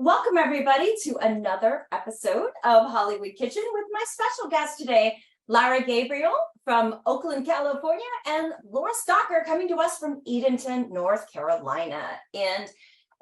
Welcome, everybody, to another episode of Hollywood Kitchen with my special guest today, Lara Gabriel from Oakland, California, and Laura Stocker coming to us from Edenton, North Carolina. And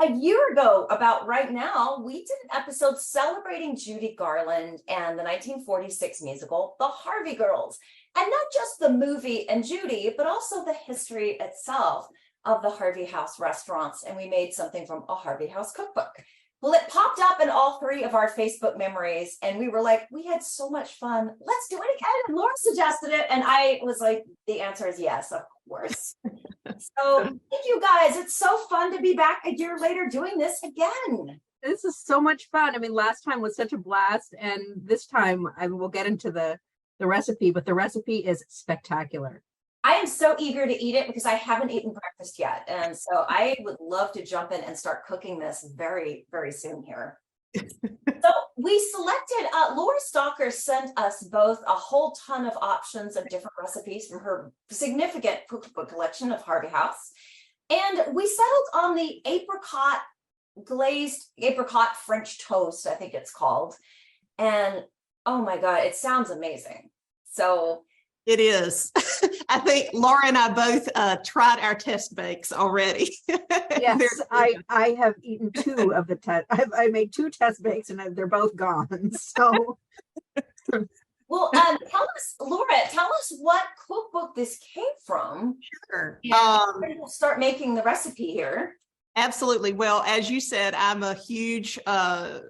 a year ago, about right now, we did an episode celebrating Judy Garland and the 1946 musical, The Harvey Girls. And not just the movie and Judy, but also the history itself of the Harvey House restaurants. And we made something from a Harvey House cookbook. Well, it popped up in all three of our Facebook memories, and we were like, we had so much fun. Let's do it again. And Laura suggested it, and I was like, the answer is yes, of course. So thank you guys. It's so fun to be back a year later doing this again. This is so much fun. I mean, last time was such a blast, and this time we'll get into the recipe, but the recipe is spectacular. I am so eager to eat it because I haven't eaten breakfast yet. And so I would love to jump in and start cooking this very, very soon here. So we selected, Laura Stocker sent us both a whole ton of options of different recipes from her significant cookbook collection of Harvey House. And we settled on the glazed apricot French toast, I think it's called. And oh my God, it sounds amazing. So it is. I think Laura and I both tried our test bakes already. Yes, I have eaten two of the test. I made two test bakes and they're both gone. So, well, Laura, tell us what cookbook this came from. Sure. We'll start making the recipe here. Absolutely. Well, as you said, I'm a huge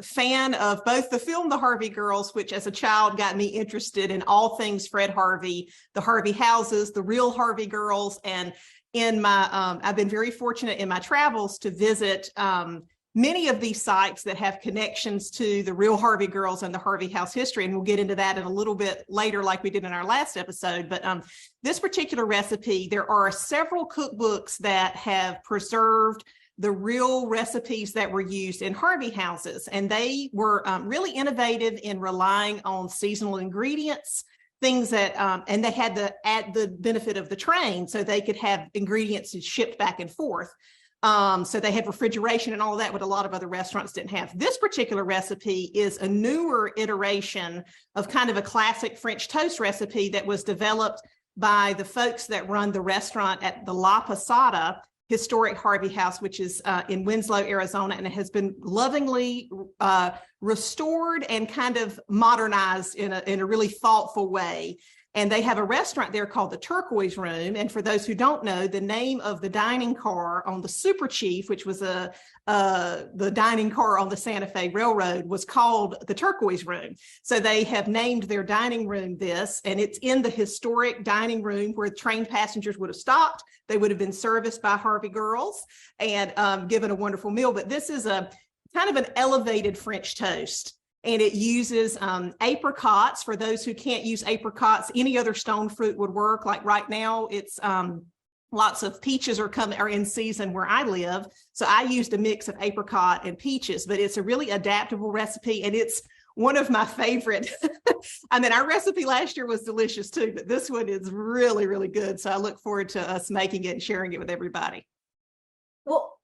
fan of both the film, The Harvey Girls, which as a child got me interested in all things Fred Harvey, the Harvey houses, the real Harvey Girls. And in my, I've been very fortunate in my travels to visit many of these sites that have connections to the real Harvey Girls and the Harvey House history. And we'll get into that in a little bit later, like we did in our last episode. But this particular recipe, there are several cookbooks that have preserved the real recipes that were used in Harvey houses. And they were really innovative in relying on seasonal ingredients, things that, and they had to add the benefit of the train so they could have ingredients shipped back and forth. So they had refrigeration and all of that, what a lot of other restaurants didn't have. This particular recipe is a newer iteration of kind of a classic French toast recipe that was developed by the folks that run the restaurant at the La Posada historic Harvey House, which is in Winslow, Arizona, and it has been lovingly restored and kind of modernized in a really thoughtful way. And they have a restaurant there called the Turquoise Room. And for those who don't know, the name of the dining car on the Super Chief, which was the dining car on the Santa Fe Railroad, was called the Turquoise Room. So they have named their dining room this, and it's in the historic dining room where trained passengers would have stopped. They would have been serviced by Harvey Girls and given a wonderful meal. But this is a kind of an elevated French toast. And it uses apricots. For those who can't use apricots, any other stone fruit would work. Like right now, it's lots of peaches are in season where I live. So I used a mix of apricot and peaches, but it's a really adaptable recipe. And it's one of my favorite. I mean, our recipe last year was delicious too, but this one is really, really good. So I look forward to us making it and sharing it with everybody. Well,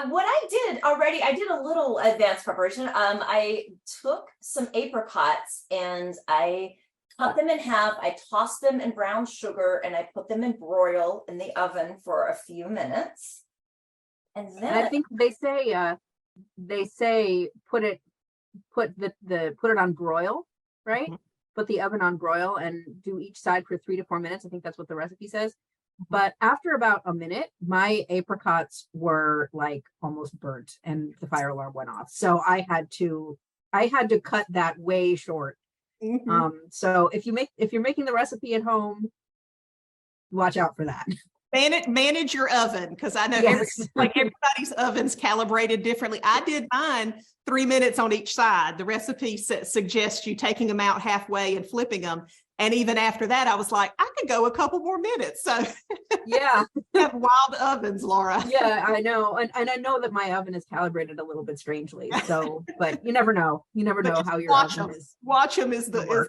what I did already, I did a little advanced preparation. I took some apricots and I cut them in half. I tossed them in brown sugar and I put them in broil in the oven for a few minutes. And then I think they say put it on broil, right? Mm-hmm. Put the oven on broil and do each side for 3 to 4 minutes. I think that's what the recipe says. But after about a minute, my apricots were like almost burnt and the fire alarm went off. So I had to cut that way short. Mm-hmm. So if you're making the recipe at home, watch out for that. Manage your oven, because I know everybody's oven's calibrated differently. I did mine 3 minutes on each side. The recipe suggests you taking them out halfway and flipping them. And even after that, I was like, I could go a couple more minutes. So yeah, you have wild ovens, Laura. Yeah, I know. And I know that my oven is calibrated a little bit strangely. So, but you never know. You never know how your oven is. Watch them is the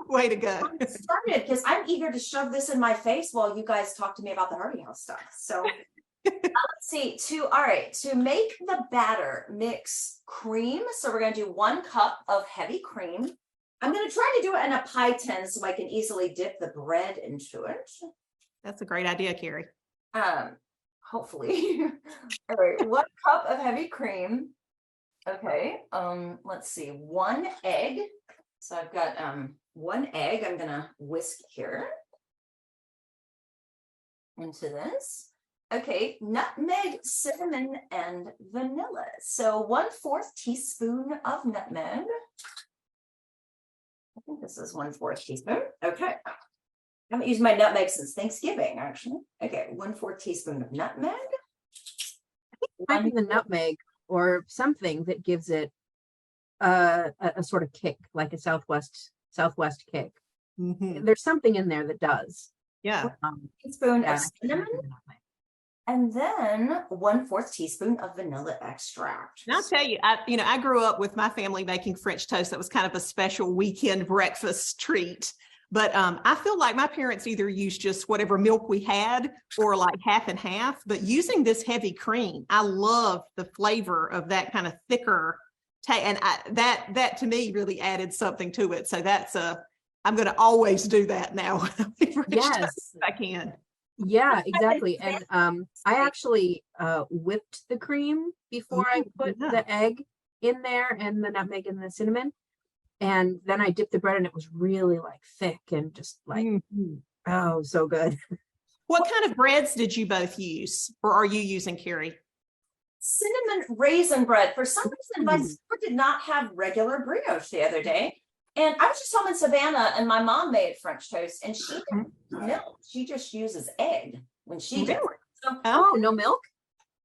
way to go. I'm started because I'm eager to shove this in my face while you guys talk to me about the Harvey House stuff. So Let's see, to make the batter, mix cream. So we're gonna do 1 cup of heavy cream. I'm gonna try to do it in a pie tin so I can easily dip the bread into it. That's a great idea, Carrie. Hopefully. All right, 1 cup of heavy cream. Okay, let's see, 1 egg. So I've got 1 egg I'm gonna whisk here into this. Okay, nutmeg, cinnamon, and vanilla. So 1/4 teaspoon of nutmeg. I think this is 1/4 teaspoon. Okay. I haven't used my nutmeg since Thanksgiving, actually. Okay, 1/4 teaspoon of nutmeg. Might be the nutmeg or something that gives it a sort of kick, like a southwest kick. There's something in there that does. Yeah. Teaspoon of cinnamon. And then 1/4 teaspoon of vanilla extract. And I'll tell you, I grew up with my family making French toast. That was kind of a special weekend breakfast treat. But I feel like my parents either used just whatever milk we had or like half and half. But using this heavy cream, I love the flavor of that kind of thicker and that to me really added something to it. So I'm going to always do that now. Yes, if I can. Yeah, exactly. And I actually whipped the cream before I put the egg in there and the nutmeg and the cinnamon. And then I dipped the bread and it was really like thick and just like, oh, so good. What kind of breads did you both use, or are you using, Carrie? Cinnamon raisin bread. For some reason, my sister did not have regular brioche the other day. And I was just home in Savannah and my mom made French toast and she didn't milk. She just uses egg when she does it. So, no milk?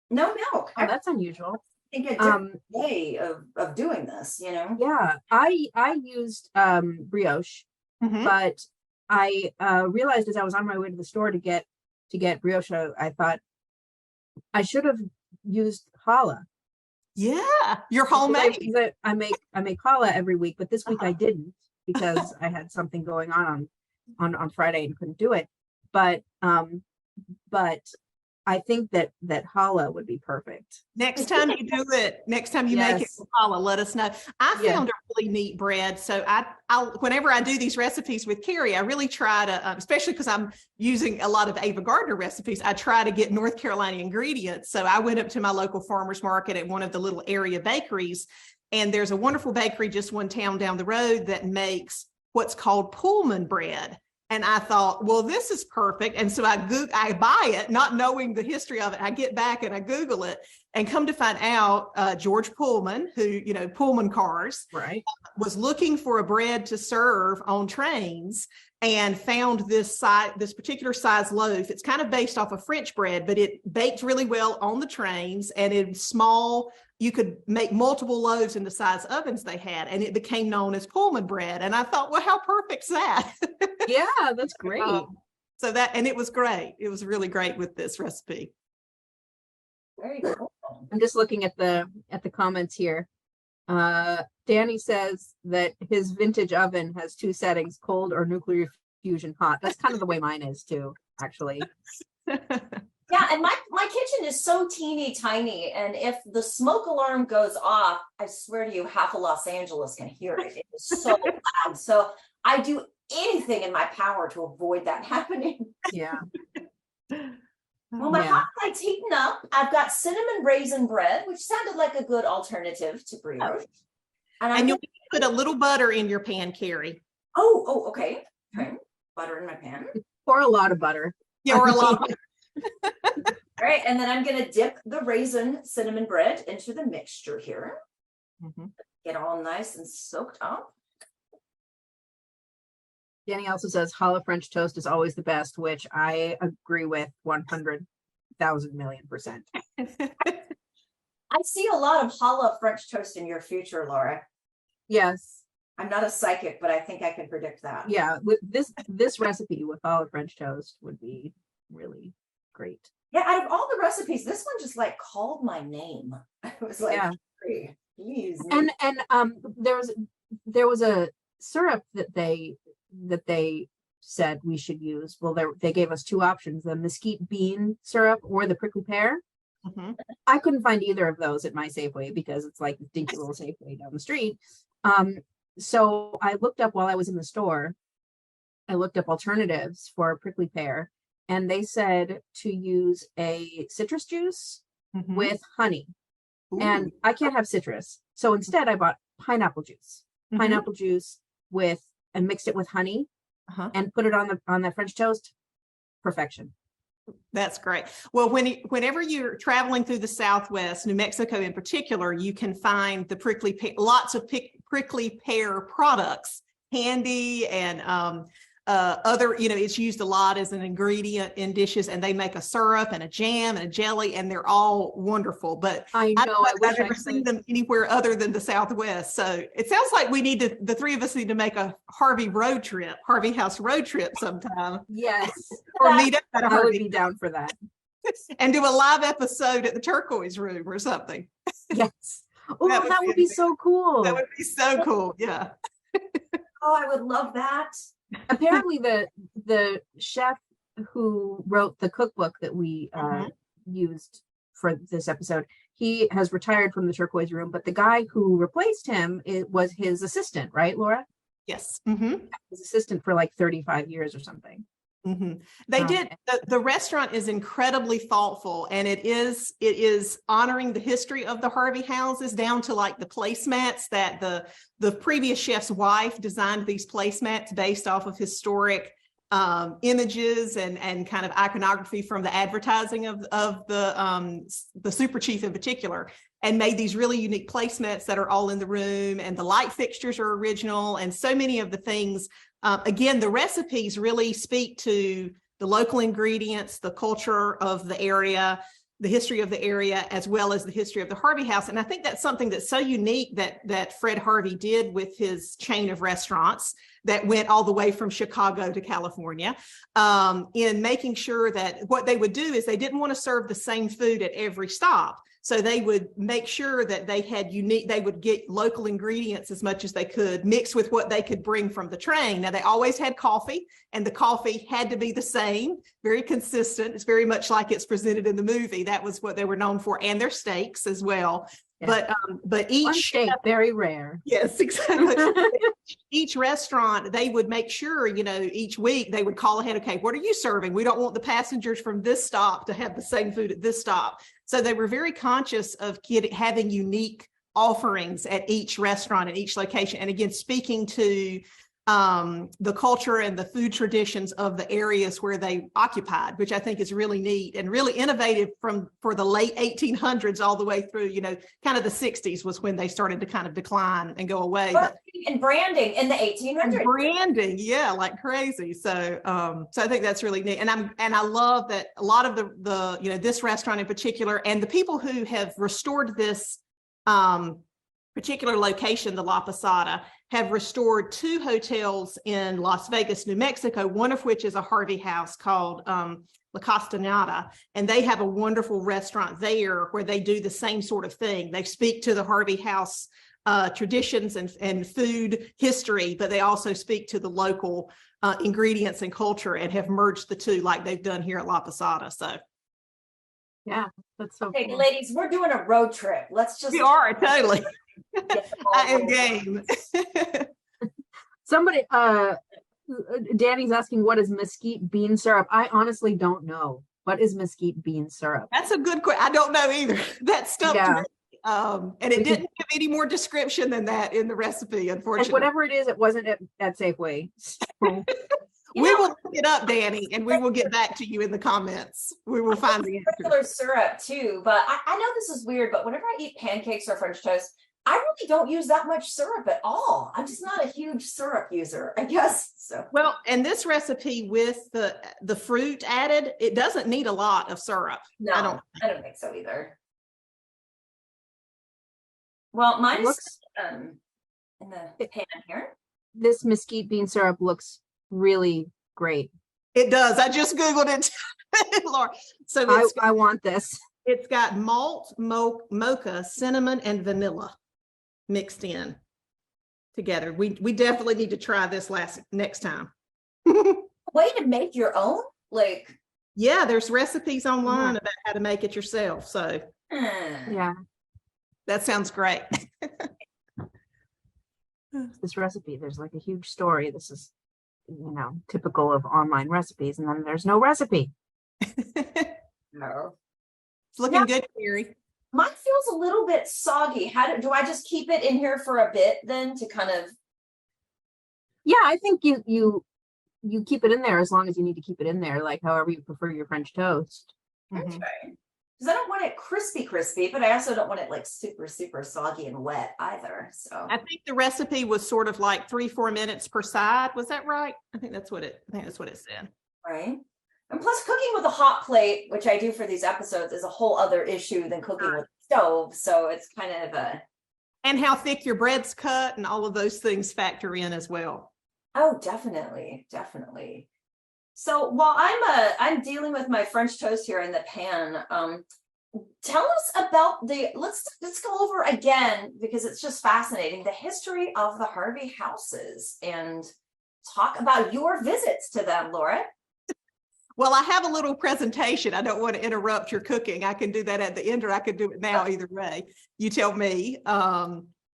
No milk. Oh, that's unusual. I think a different way of doing this, Yeah, I used brioche, but I realized as I was on my way to the store to get brioche, I thought I should have used challah. Yeah, your homemade. I make challah every week, but this week I didn't because I had something going on Friday and couldn't do it. But I think that challah would be perfect. Next time you do it, next time you make it with challah, let us know. I found a really neat bread. So I whenever I do these recipes with Carrie, I really try to, especially because I'm using a lot of Ava Gardner recipes, I try to get North Carolina ingredients. So I went up to my local farmer's market at one of the little area bakeries, and there's a wonderful bakery just one town down the road that makes what's called Pullman bread. And I thought, well, this is perfect. And so I buy it, not knowing the history of it. I get back and I Google it and come to find out George Pullman, who, Pullman cars, right, was looking for a bread to serve on trains and found this particular size loaf. It's kind of based off of French bread, but it baked really well on the trains and in small. You could make multiple loaves in the size ovens they had, and it became known as Pullman bread. And I thought, well, how perfect's that? Yeah, that's great. And it was great. It was really great with this recipe. Very cool. I'm just looking at the comments here. Danny says that his vintage oven has 2 settings, cold or nuclear fusion hot. That's kind of the way mine is too, actually. Yeah, and my kitchen is so teeny tiny, and if the smoke alarm goes off, I swear to you, half of Los Angeles can hear it. It is so loud. So I do anything in my power to avoid that happening. Yeah. Well, my hot plite's heating up. I've got cinnamon raisin bread, which sounded like a good alternative to brioche. And you'll put a little butter in your pan, Carrie. Oh, okay. Butter in my pan. Pour a lot of butter. Yeah, or a lot of butter. All right, and then I'm going to dip the raisin cinnamon bread into the mixture here. Get all nice and soaked up. Danny also says challah French toast is always the best, which I agree with 100,000,000,000%. I see a lot of challah French toast in your future, Laura. Yes. I'm not a psychic, but I think I can predict that. Yeah, with this recipe with challah French toast would be really great. Yeah, out of all the recipes, this one just like called my name. I was like, hey, please. And there was a syrup that they said we should use. Well, they gave us two options: the mesquite bean syrup or the prickly pear. Mhm. I couldn't find either of those at my Safeway because it's like a dinky little Safeway down the street. So I looked up while I was in the store. I looked up alternatives for prickly pear, and they said to use a citrus juice Mhm. with honey. Ooh. And I can't have citrus. So instead I bought pineapple juice. Mhm. Pineapple juice and mixed it with honey Uh-huh. and put it on the French toast. Perfection. That's great. Well, whenever you're traveling through the Southwest, New Mexico in particular, you can find the lots of prickly pear products, candy and other, it's used a lot as an ingredient in dishes, and they make a syrup and a jam and a jelly, and they're all wonderful. But I I know. don't know I if wish I've I ever could. seen them anywhere other than the Southwest. So it sounds like the three of us need to make a Harvey House road trip sometime, Yes. or meet up at a I would Harvey be down for that. and do a live episode at the Turquoise Room or something. Yes. Oh, That would that be would be so cool. That would be so cool. Yeah. Oh, I would love that. Apparently the chef who wrote the cookbook that we used for this episode, he has retired from the Turquoise Room, but the guy who replaced him was his assistant, right, Laura? Yes. Mm-hmm. His assistant for like 35 years or something. Mm-hmm. They did. The restaurant is incredibly thoughtful, and it is honoring the history of the Harvey houses down to like the placemats that the previous chef's wife designed these placemats based off of historic images and kind of iconography from the advertising of the super chief in particular, and made these really unique placemats that are all in the room, and the light fixtures are original, and so many of the things. Again, the recipes really speak to the local ingredients, the culture of the area, the history of the area, as well as the history of the Harvey House. And I think that's something that's so unique that Fred Harvey did with his chain of restaurants that went all the way from Chicago to California, in making sure that what they would do is they didn't want to serve the same food at every stop. So they would make sure that they would get local ingredients as much as they could, mixed with what they could bring from the train. Now, they always had coffee, and the coffee had to be the same, very consistent. It's very much like it's presented in the movie. That was what they were known for, and their steaks as well. Yeah. But each one steak, very rare. Yes, exactly. Each restaurant, they would make sure, each week they would call ahead. Okay, what are you serving? We don't want the passengers from this stop to have the same food at this stop. So they were very conscious of having unique offerings at each restaurant, at each location. And again, speaking to the culture and the food traditions of the areas where they occupied, which I think is really neat and really innovative for the late 1800s all the way through, kind of the 60s was when they started to kind of decline and go away. And branding in the 1800s. Branding, yeah, like crazy. So I think that's really neat. And I love that a lot of the this restaurant in particular, and the people who have restored this particular location, the La Posada, have restored 2 hotels in Las Vegas, New Mexico, one of which is a Harvey House called La Castaneda, and they have a wonderful restaurant there where they do the same sort of thing. They speak to the Harvey House traditions and food history, but they also speak to the local ingredients and culture, and have merged the two like they've done here at La Posada. So yeah, that's so okay, cool. Ladies, we're doing a road trip. Let's just we are totally. I am game. Somebody, Danny's asking, what is mesquite bean syrup? I honestly don't know. What is mesquite bean syrup? That's a good question. I don't know either. That stumped me. And it didn't give any more description than that in the recipe, unfortunately. And whatever it is, it wasn't at Safeway. So. We will look it up, Danny, and we will get back to you in the comments. We will find the answer. Regular syrup too, but I know this is weird, but whenever I eat pancakes or French toast, I really don't use that much syrup at all. I'm just not a huge syrup user, I guess. So well, and this recipe with the fruit added, it doesn't need a lot of syrup. No, I don't think so either. Well, mine is in the pan here. This mesquite bean syrup looks really great. It does. I just Googled it, Laura. So I want this. It's got malt, mocha, cinnamon, and vanilla mixed in together. We definitely need to try this next time. way to make your own? Like, Yeah, there's recipes online about how to make it yourself. So Yeah. that sounds great. This recipe, there's like a huge story. This is, typical of online recipes. And then there's no recipe. no. It's looking good, Carrie. Mine feels a little bit soggy. Do I just keep it in here for a bit then to kind of? Yeah, I think you keep it in there as long as you need to keep it in there, like however you prefer your French toast. Okay. Because I don't want it crispy, but I also don't want it like super, super soggy and wet either. So I think the recipe was sort of like 3-4 minutes per side. Was that right? I think that's what it said. Right. And plus cooking with a hot plate, which I do for these episodes, is a whole other issue than cooking with a stove. So it's kind of and how thick your bread's cut and all of those things factor in as well. Oh, definitely. So while I'm dealing with my French toast here in the pan, tell us about let's go over again, because it's just fascinating, the history of the Harvey houses, and talk about your visits to them, Laura. Well, I have a little presentation. I don't want to interrupt your cooking. I can do that at the end, or I could do it now. Either way, you tell me.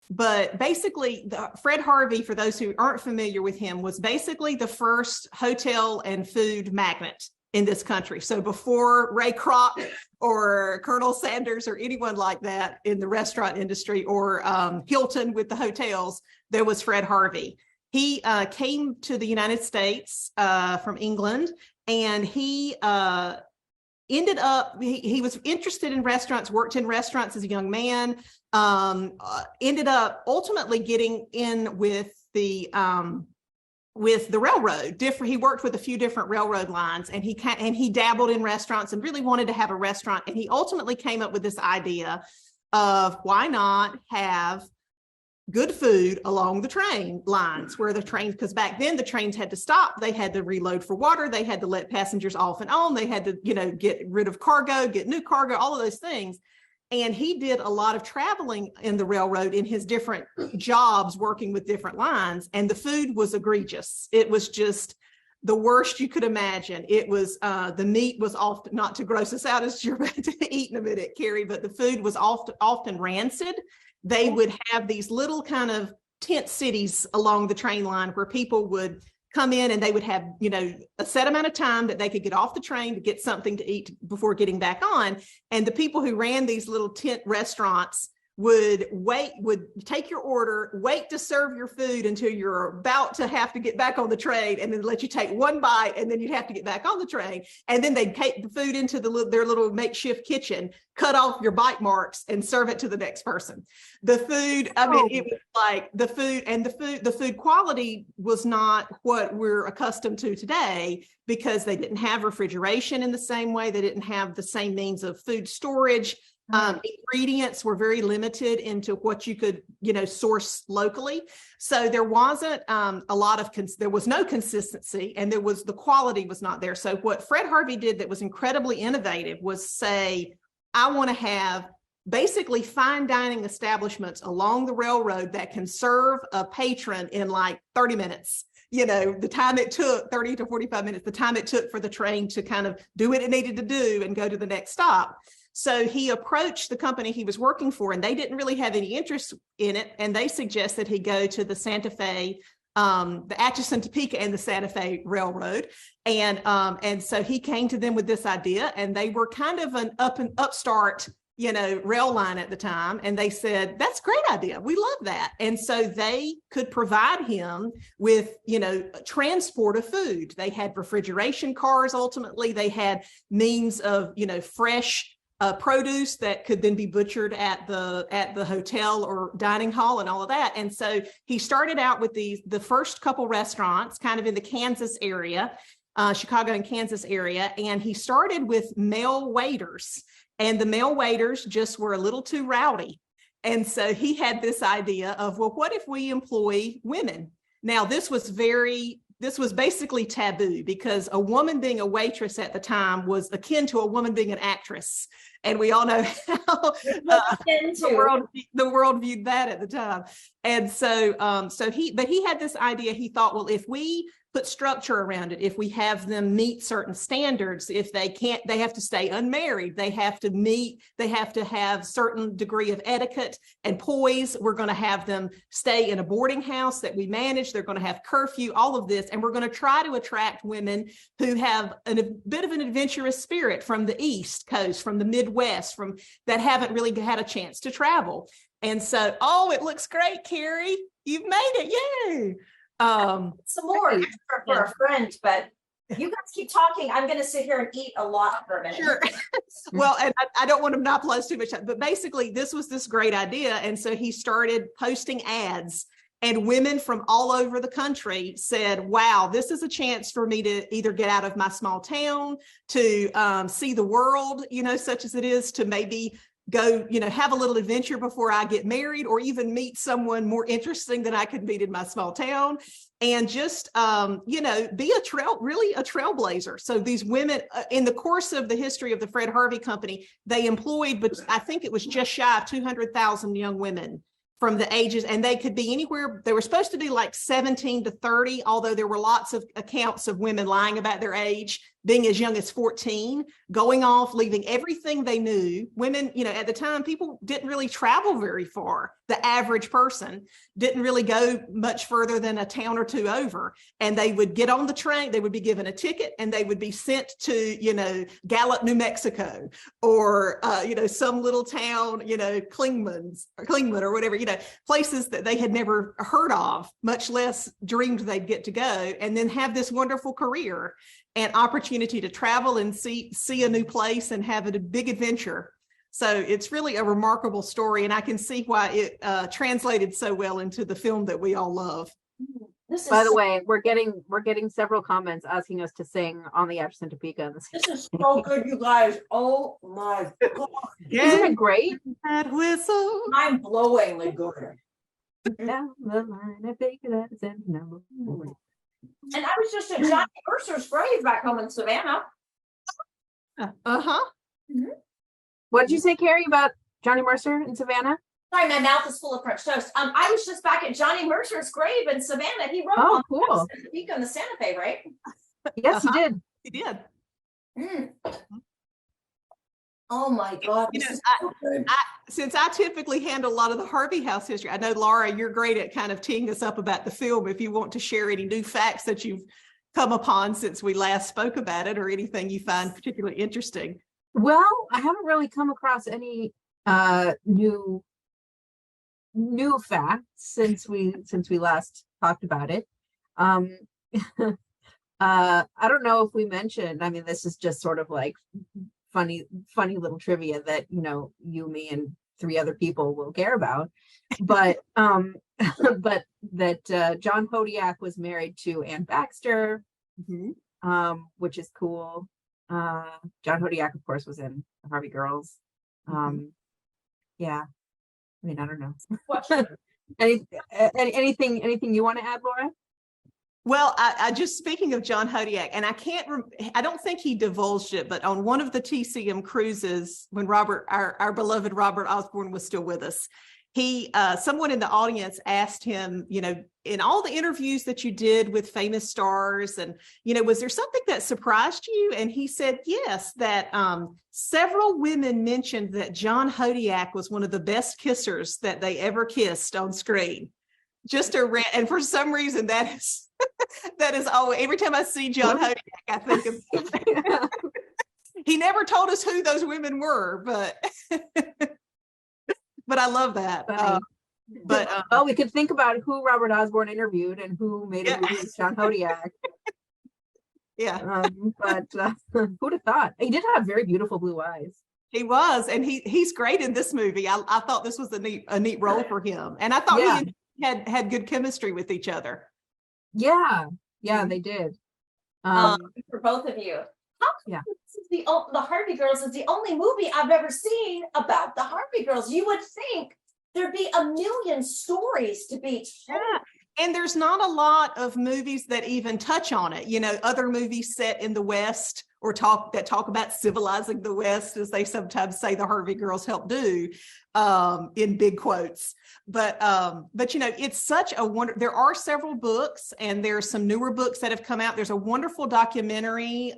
But basically, Fred Harvey, for those who aren't familiar with him, was basically the first hotel and food magnate in this country. So before Ray Kroc or Colonel Sanders or anyone like that in the restaurant industry, or Hilton with the hotels, there was Fred Harvey. He came to the United States from England, and he ended up, he was interested in restaurants, worked in restaurants as a young man, ended up ultimately getting in with the railroad. He worked with a few different railroad lines, and he dabbled in restaurants and really wanted to have a restaurant. And he ultimately came up with this idea of why not have good food along the train lines, where the trains, because back then the trains had to stop, they had to reload for water, they had to let passengers off and on, they had to, get rid of cargo, get new cargo, all of those things. And he did a lot of traveling in the railroad in his different jobs, working with different lines, and the food was egregious. It was just the worst you could imagine. It was, the meat was often, not to gross us out as you're about to eat in a minute, Carrie, but the food was often rancid. They would have these little kind of tent cities along the train line where people would come in, and they would have, a set amount of time that they could get off the train to get something to eat before getting back on. And the people who ran these little tent restaurants would take your order, wait to serve your food until you're about to have to get back on the train, and then let you take one bite, and then you'd have to get back on the train. And then they'd take the food into their little makeshift kitchen, cut off your bite marks, and serve it to the next person. The food, it was like the food quality was not what we're accustomed to today, because they didn't have refrigeration in the same way. They didn't have the same means of food storage. Ingredients were very limited into what you could, source locally. So there wasn't there was no consistency, and the quality was not there. So what Fred Harvey did that was incredibly innovative was say, I want to have basically fine dining establishments along the railroad that can serve a patron in like 30 minutes. The time it took, 30 to 45 minutes, the time it took for the train to kind of do what it needed to do and go to the next stop. So he approached the company he was working for, and they didn't really have any interest in it. And they suggested he go to the Santa Fe, the Atchison, Topeka, and the Santa Fe Railroad. And so he came to them with this idea, and they were kind of an upstart, rail line at the time. And they said, that's a great idea. We love that. And so they could provide him with, transport of food. They had refrigeration cars. Ultimately, they had means of, fresh produce that could then be butchered at the hotel or dining hall and all of that. And so he started out with the first couple restaurants kind of in the Kansas area, Chicago and Kansas area. And he started with male waiters, and the male waiters just were a little too rowdy. And so he had this idea of, well, what if we employ women? Now, this was basically taboo, because a woman being a waitress at the time was akin to a woman being an actress. And we all know how the world viewed that at the time. And so he had this idea. He thought, well, if we put structure around it. If we have them meet certain standards, if they can't, they have to stay unmarried. They have to have certain degree of etiquette and poise. We're going to have them stay in a boarding house that we manage. They're going to have curfew, all of this. And we're going to try to attract women who have a bit of an adventurous spirit from the East Coast, from the Midwest, from that haven't really had a chance to travel. And so, it looks great, Carrie. You've made it. Yay. Some more extra for a friend, but you guys keep talking. I'm going to sit here and eat a lot for a minute. Sure. Well, and I don't want to monopolize too much time, but basically this was this great idea. And so he started posting ads, and women from all over the country said, wow, this is a chance for me to either get out of my small town, to see the world, such as it is, to maybe go, have a little adventure before I get married, or even meet someone more interesting than I could meet in my small town, and just, be really a trailblazer. So these women, in the course of the history of the Fred Harvey Company, they employed, but I think it was just shy of 200,000 young women from the ages, and they could be anywhere. They were supposed to be like 17 to 30, although there were lots of accounts of women lying about their age, being as young as 14, going off, leaving everything they knew. Women, at the time, people didn't really travel very far. The average person didn't really go much further than a town or two over. And they would get on the train, they would be given a ticket, and they would be sent to, Gallup, New Mexico, or, some little town, Klingman or whatever, places that they had never heard of, much less dreamed they'd get to go, and then have this wonderful career and opportunity to travel and see a new place and have a big adventure. So it's really a remarkable story, and I can see why it translated so well into the film that we all love. By the way, we're getting several comments asking us to sing on the Atchison Topeka. This is so good, you guys. Oh my God. Isn't it great? That whistle. I'm blowingly good. Down the line, I think that's number 4. And I was just at Johnny Mercer's grave back home in Savannah. Uh-huh. Mm-hmm. What did you say, Carrie, about Johnny Mercer in Savannah? Sorry, my mouth is full of French toast. I was just back at Johnny Mercer's grave in Savannah. He wrote Oh, cool. Topeka and the Santa Fe, right? Yes, he did. He did. Mm. Oh my God. Since I typically handle a lot of the Harvey House history, I know, Laura, you're great at kind of teeing us up about the film. If you want to share any new facts that you've come upon since we last spoke about it, or anything you find particularly interesting. Well, I haven't really come across any new facts since we last talked about it. I don't know if we mentioned, I mean, this is just sort of like funny little trivia that, you, me, and 3 other people will care about. But but that John Hodiak was married to Ann Baxter, which is cool. John Hodiak, of course, was in Harvey Girls. Yeah. I mean, I don't know. Anything you want to add, Laura? Well, I just, speaking of John Hodiak, and I don't think he divulged it, but on one of the TCM cruises, when our beloved Robert Osborne was still with us, someone in the audience asked him, in all the interviews that you did with famous stars, and, was there something that surprised you? And he said, yes, that several women mentioned that John Hodiak was one of the best kissers that they ever kissed on screen. And for some reason that is always, every time I see John Hodiak, I think of him. He never told us who those women were, but I love that. We could think about who Robert Osborne interviewed and who made a movie with John Hodiak. Yeah. But who'd have thought? He did have very beautiful blue eyes. He was, and he's great in this movie. I thought this was a neat role for him, and I thought he had good chemistry with each other. Yeah, they did. For both of you. The Harvey Girls is the only movie I've ever seen about the Harvey Girls. You would think there'd be a million stories to be told. Yeah. And there's not a lot of movies that even touch on it. You know, other movies set in the West or talk about civilizing the West, as they sometimes say the Harvey Girls helped do, in big quotes. But you know, it's such a wonder. There are several books, and there's some newer books that have come out. There's a wonderful documentary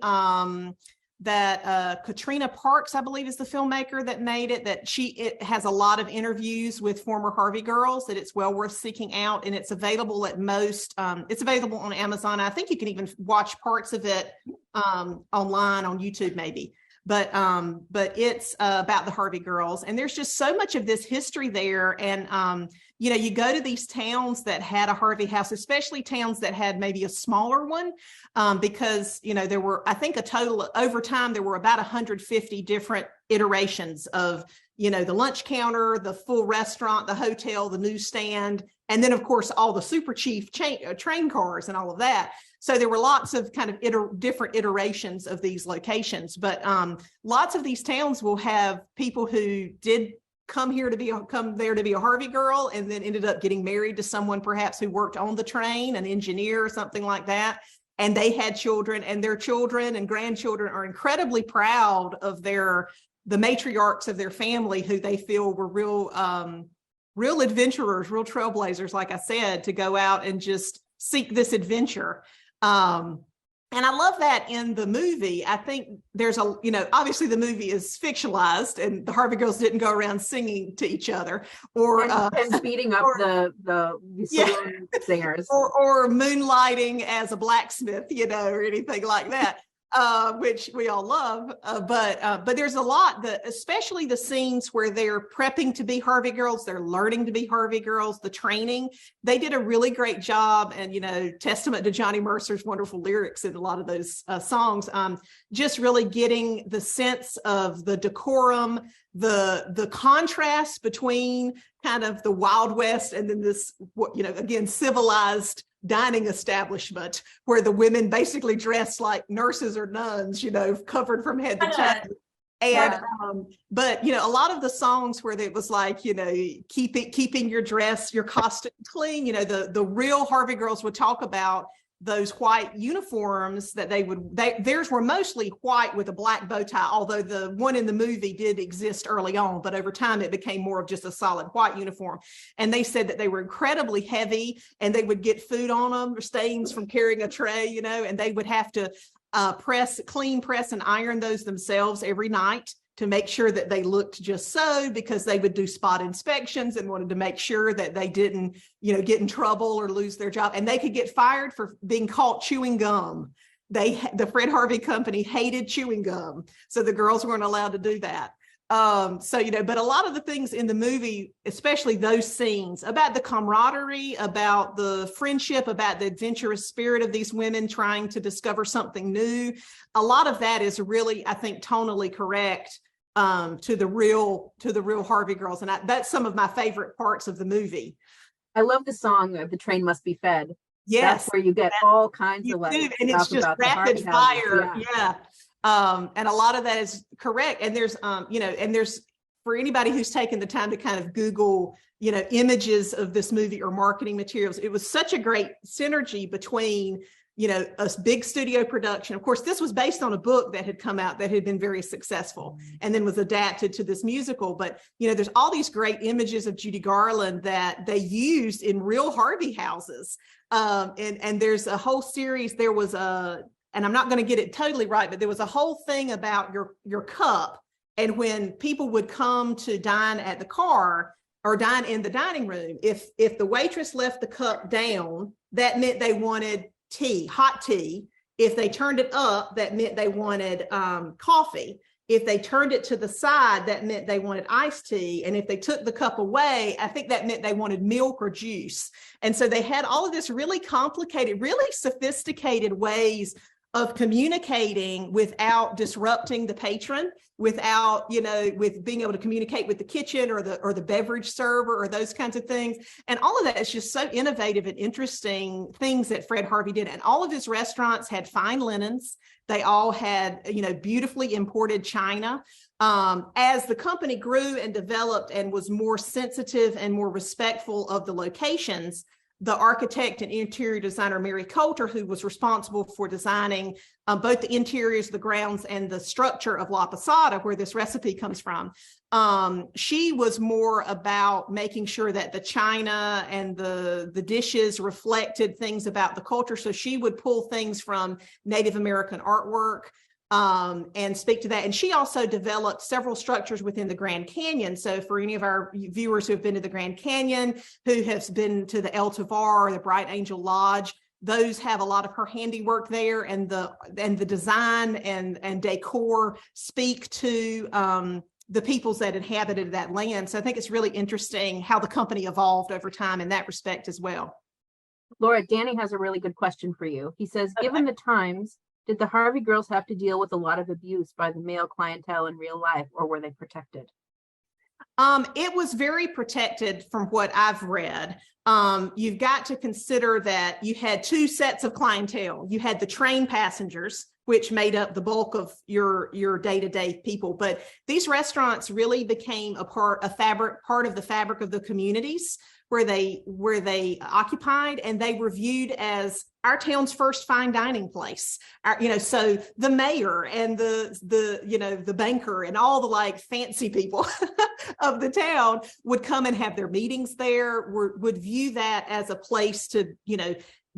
that Katrina Parks, I believe, is the filmmaker that made it, it has a lot of interviews with former Harvey Girls, that it's well worth seeking out, and it's available at most. It's available on Amazon. I think you can even watch parts of it online on YouTube maybe. But it's about the Harvey Girls, and there's just so much of this history there. And you know, you go to these towns that had a Harvey House, especially towns that had maybe a smaller one, because you know, there were, I think, a total over time there were about 150 different iterations of, you know, the lunch counter, the full restaurant, the hotel, the newsstand, and then of course all the super chief train cars and all of that. So there were lots of kind of different iterations of these locations, but lots of these towns will have people who did come there to be a Harvey Girl, and then ended up getting married to someone perhaps who worked on the train, an engineer or something like that. And they had children, and their children and grandchildren are incredibly proud of the matriarchs of their family, who they feel were real adventurers, real trailblazers, like I said, to go out and just seek this adventure. And I love that in the movie. I think there's obviously the movie is fictionalized, and the Harvey Girls didn't go around singing to each other or and beating up the saloon singers or moonlighting as a blacksmith, you know, or anything like that. Which we all love, but there's a lot that, especially the scenes where they're prepping to be Harvey Girls, they're learning to be Harvey Girls, the training, they did a really great job. And, you know, testament to Johnny Mercer's wonderful lyrics in a lot of those songs, just really getting the sense of the decorum, the contrast between kind of the Wild West and then this, you know, again, civilized dining establishment where the women basically dressed like nurses or nuns, you know, covered from head to toe. And but you know, a lot of the songs where it was like, you know, keeping your dress, your costume clean, you know, the real Harvey Girls would talk about those white uniforms that theirs were mostly white with a black bow tie, although the one in the movie did exist early on, but over time it became more of just a solid white uniform. And they said that they were incredibly heavy, and they would get food on them or stains from carrying a tray, you know, and they would have to press and iron those themselves every night to make sure that they looked just so, because they would do spot inspections and wanted to make sure that they didn't, you know, get in trouble or lose their job. And they could get fired for being caught chewing gum. The Fred Harvey company hated chewing gum, so the girls weren't allowed to do that. So, you know, but a lot of the things in the movie, especially those scenes about the camaraderie, about the friendship, about the adventurous spirit of these women trying to discover something new, a lot of that is really, I think, tonally correct to the real Harvey Girls. And that's some of my favorite parts of the movie. I love the song "The Train Must Be Fed." Yes, that's where you get all kinds of and it's just rapid fire. Yeah. And a lot of that is correct. And there's you know, and there's, for anybody who's taken the time to kind of Google, you know, images of this movie or marketing materials, it was such a great synergy between, you know, a big studio production. Of course, this was based on a book that had come out that had been very successful and then was adapted to this musical. But, you know, there's all these great images of Judy Garland that they used in real Harvey houses. And there's a whole series. There was and I'm not going to get it totally right, but there was a whole thing about your cup. And when people would come to dine at the car or dine in the dining room, if the waitress left the cup down, that meant they wanted tea, hot tea. If they turned it up, that meant they wanted coffee. If they turned it to the side, that meant they wanted iced tea. And if they took the cup away, I think that meant they wanted milk or juice. And so they had all of this really complicated, really sophisticated ways of communicating without disrupting the patron, without, you know, with being able to communicate with the kitchen or the beverage server or those kinds of things. And all of that is just so innovative and interesting things that Fred Harvey did. And all of his restaurants had fine linens. They all had, you know, beautifully imported china. As the company grew and developed and was more sensitive and more respectful of the locations, the architect and interior designer, Mary Coulter, who was responsible for designing both the interiors, the grounds, and the structure of La Posada, where this recipe comes from. She was more about making sure that the china and the dishes reflected things about the culture. So she would pull things from Native American artwork and speak to that. And she also developed several structures within the Grand Canyon. So for any of our viewers who have been to the Grand Canyon, who have been to the El Tovar or the Bright Angel Lodge, those have a lot of her handiwork there, and the design and decor speak to the peoples that inhabited that land. So I think it's really interesting how the company evolved over time in that respect as well. Laura, Danny has a really good question for you. He says, given the times, did the Harvey girls have to deal with a lot of abuse by the male clientele in real life, or were they protected? It was very protected from what I've read. You've got to consider that you had two sets of clientele. You had the train passengers, which made up the bulk of your day-to-day people. But these restaurants really became part of the fabric of the communities where they occupied, and they were viewed as our town's first fine dining place. So the mayor and the banker and all the like fancy people of the town would come and have their meetings there, would view that as a place to,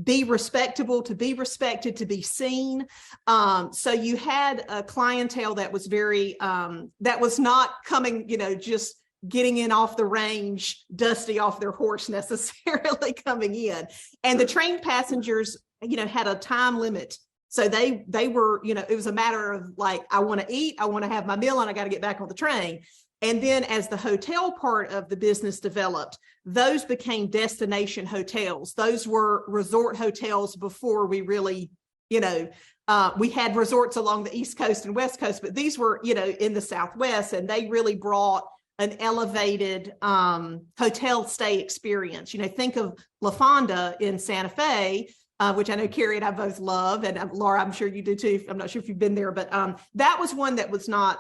be respectable, to be respected, to be seen. So you had a clientele that was very, that was not coming, just getting in off the range, dusty off their horse necessarily coming in. And the train passengers, had a time limit. So they were, it was a matter of like, I want to eat, I want to have my meal, and I got to get back on the train. And then as the hotel part of the business developed, those became destination hotels. Those were resort hotels before we really, we had resorts along the East Coast and West Coast, but these were, in the Southwest, and they really brought an elevated hotel stay experience. Think of La Fonda in Santa Fe, which I know Carrie and I both love, and Laura, I'm sure you do too. I'm not sure if you've been there, but that was one that was not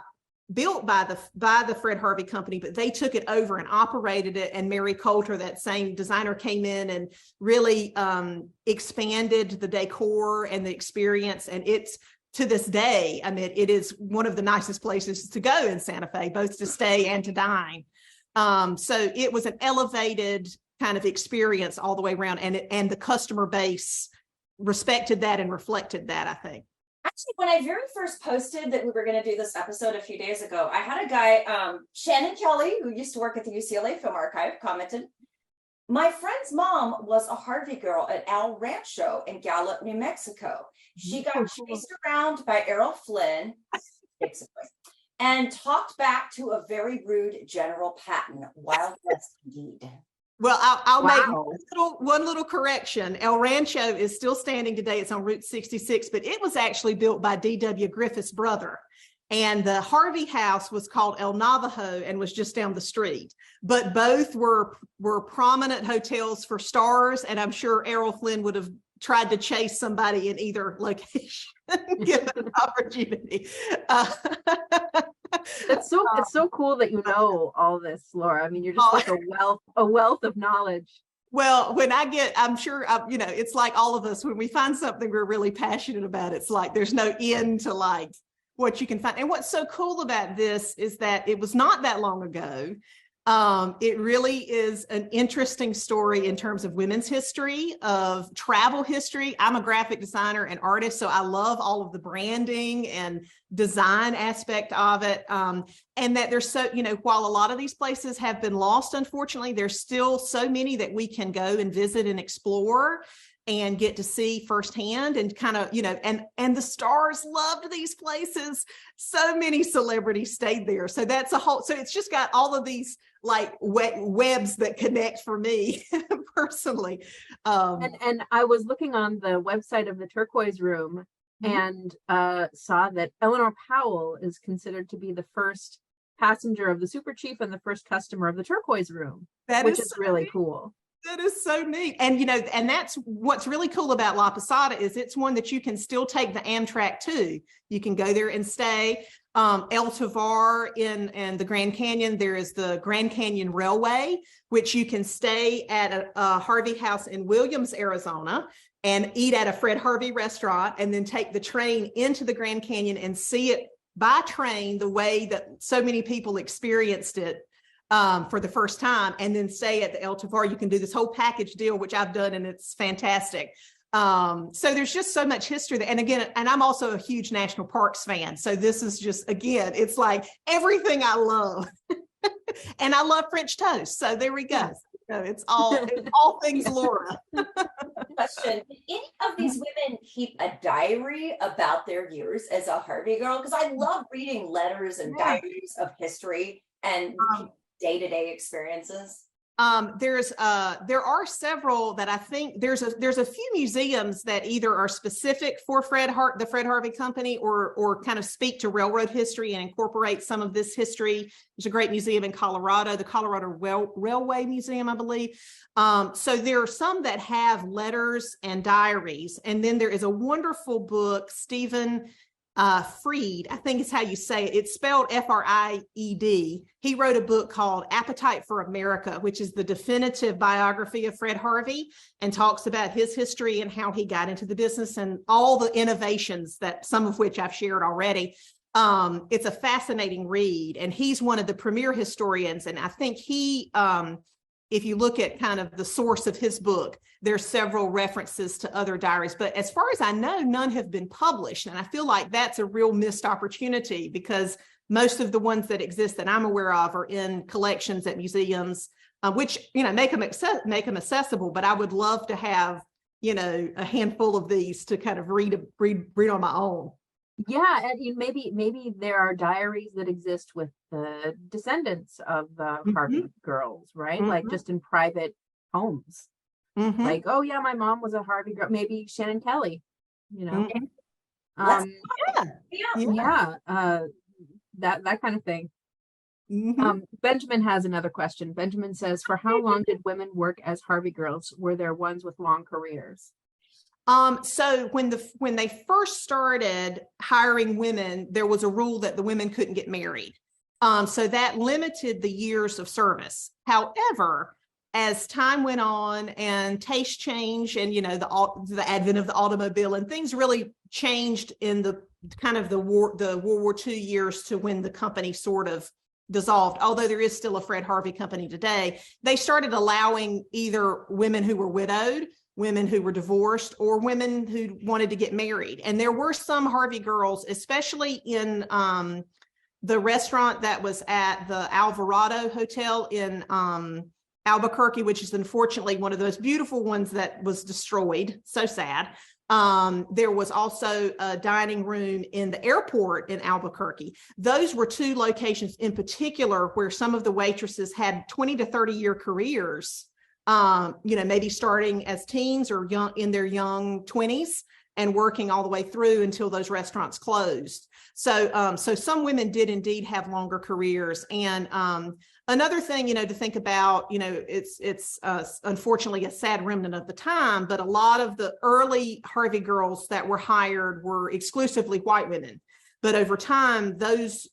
built by the Fred Harvey company, but they took it over and operated it. And Mary Coulter, that same designer, came in and really expanded the decor and the experience. And it's, to this day, it is one of the nicest places to go in Santa Fe, both to stay and to dine. So it was an elevated kind of experience all the way around, and the customer base respected that and reflected that, I think. Actually, when I very first posted that we were going to do this episode a few days ago, I had a guy, Shannon Kelly, who used to work at the UCLA Film Archive, commented, "My friend's mom was a Harvey girl at El Rancho in Gallup, New Mexico. She got chased around by Errol Flynn, basically, and talked back to a very rude General Patton. Wild West indeed." Well, I'll make one little correction. El Rancho is still standing today. It's on Route 66, but it was actually built by D.W. Griffith's brother. And the Harvey House was called El Navajo and was just down the street. But both were prominent hotels for stars, and I'm sure Errol Flynn would have tried to chase somebody in either location given an opportunity. It's so cool that you know all this, Laura. You're just like a wealth of knowledge. Well, I'm sure, it's like all of us, when we find something we're really passionate about, it's like there's no end to like what you can find. And what's so cool about this is that it was not that long ago. It really is an interesting story in terms of women's history, of travel history. I'm a graphic designer and artist, so I love all of the branding and design aspect of it. And that there's so, while a lot of these places have been lost, unfortunately, there's still so many that we can go and visit and explore and get to see firsthand, and kind of, and the stars loved these places. So many celebrities stayed there. So so it's just got all of these like webs that connect for me personally. And I was looking on the website of the Turquoise Room, and saw that Eleanor Powell is considered to be the first passenger of the Super Chief and the first customer of the Turquoise Room, which is really cool. That is so neat. And, and that's what's really cool about La Posada is it's one that you can still take the Amtrak to. You can go there and stay. El Tovar in the Grand Canyon, there is the Grand Canyon Railway, which you can stay at a Harvey House in Williams, Arizona, and eat at a Fred Harvey restaurant, and then take the train into the Grand Canyon and see it by train the way that so many people experienced it for the first time, and then stay at the El Tovar. You can do this whole package deal, which I've done, and it's fantastic. So there's just so much history there. And again, and I'm also a huge national parks fan. So this is just, again, it's like everything I love. And I love French toast. So there we go. So it's all things Laura. Question. Did any of these women keep a diary about their years as a Harvey girl? Because I love reading letters and diaries of history and day-to-day experiences. There are several that I think there's a few museums that either are specific for the Fred Harvey Company or kind of speak to railroad history and incorporate some of this history. There's a great museum in Colorado, the Colorado Railway Museum, I believe. So there are some that have letters and diaries, and then there is a wonderful book, Stephen Fried, I think is how you say it. It's spelled Fried. He wrote a book called Appetite for America, which is the definitive biography of Fred Harvey, and talks about his history and how he got into the business and all the innovations that some of which I've shared already. It's a fascinating read, and he's one of the premier historians. And I think if you look at kind of the source of his book, there's several references to other diaries, but as far as I know, none have been published. And I feel like that's a real missed opportunity, because most of the ones that exist that I'm aware of are in collections at museums, which, make them accessible. But I would love to have, a handful of these to kind of read on my own. Yeah, and maybe there are diaries that exist with the descendants of the Harvey girls, right? Like just in private homes. Like, oh yeah, my mom was a Harvey girl. Maybe Shannon Kelly, That kind of thing. Benjamin has another question. Benjamin says, for how long did women work as Harvey girls? Were there ones with long careers? So when they first started hiring women, there was a rule that the women couldn't get married. So that limited the years of service. However, as time went on and taste changed, and the advent of the automobile and things really changed in the kind of the World War II years to when the company sort of dissolved, although there is still a Fred Harvey Company today, they started allowing either women who were widowed, women who were divorced, or women who wanted to get married. And there were some Harvey girls, especially in the restaurant that was at the Alvarado Hotel in Albuquerque, which is unfortunately one of those beautiful ones that was destroyed. So sad. There was also a dining room in the airport in Albuquerque. Those were two locations in particular where some of the waitresses had 20 to 30-year careers, maybe starting as teens or in their young 20s and working all the way through until those restaurants closed. So some women did indeed have longer careers. And another thing, to think about, it's unfortunately a sad remnant of the time, but a lot of the early Harvey girls that were hired were exclusively white women. But over time, those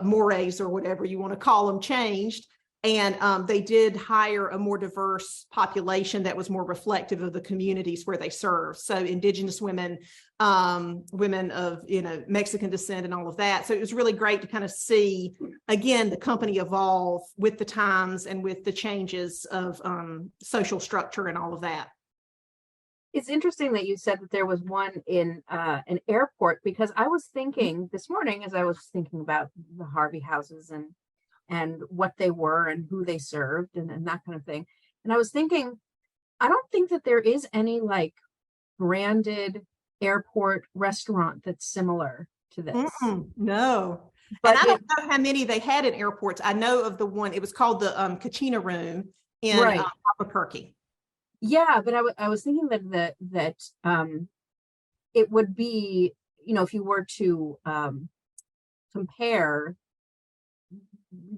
mores, or whatever you want to call them, changed. And they did hire a more diverse population that was more reflective of the communities where they serve. So indigenous women, women of, Mexican descent and all of that. So it was really great to kind of see, again, the company evolve with the times and with the changes of social structure and all of that. It's interesting that you said that there was one in an airport, because I was thinking this morning, as I was thinking about the Harvey houses and what they were and who they served and that kind of thing. And I was thinking, I don't think that there is any like branded airport restaurant that's similar to this. No. But and I don't know how many they had in airports. I know of the one, it was called the Kachina Room in Albuquerque. Yeah, but I was thinking that it would be, if you were to compare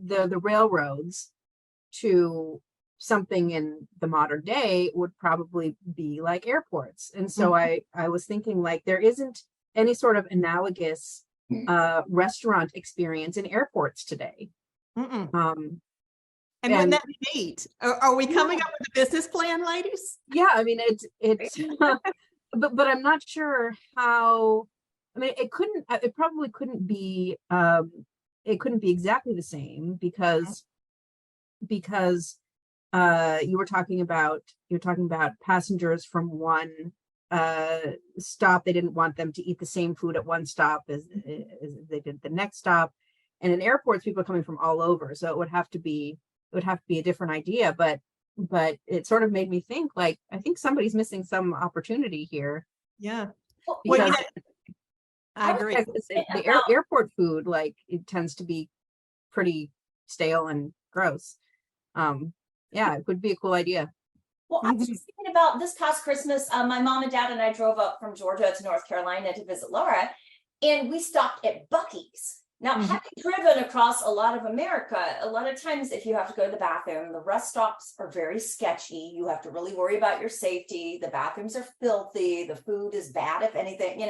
the railroads to something in the modern day, would probably be like airports. And so I was thinking, like, there isn't any sort of analogous restaurant experience in airports today. Mm-mm. Um, And wouldn't that be neat? Are we coming up with a business plan, ladies? yeah, I mean, it's but I'm not sure how. I mean, it probably couldn't be it couldn't be exactly the same because you're talking about passengers from one stop. They didn't want them to eat the same food at one stop as they did the next stop. And in airports, people are coming from all over, so it would have to be a different idea. But it sort of made me think, like, I think somebody's missing some opportunity here. Yeah. Because I agree. The airport food, like, it tends to be pretty stale and gross. Yeah, it would be a cool idea. Well, I was just thinking about this past Christmas. My mom and dad and I drove up from Georgia to North Carolina to visit Laura, and we stopped at Buc-ee's. Now, having driven across a lot of America, a lot of times if you have to go to the bathroom, the rest stops are very sketchy. You have to really worry about your safety. The bathrooms are filthy. The food is bad, if anything,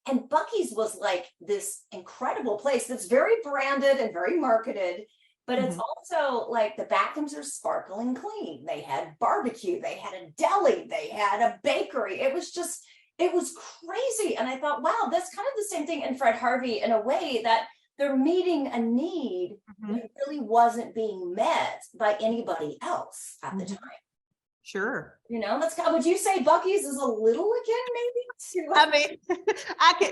And Buc-ee's was like this incredible place that's very branded and very marketed, but it's also like the bathrooms are sparkling clean. They had barbecue, they had a deli, they had a bakery. It was crazy. And I thought, wow, that's kind of the same thing in Fred Harvey, in a way that they're meeting a need that really wasn't being met by anybody else at the time. Sure. That's kind of, would you say Buc-ee's is a little akin, maybe? I mean,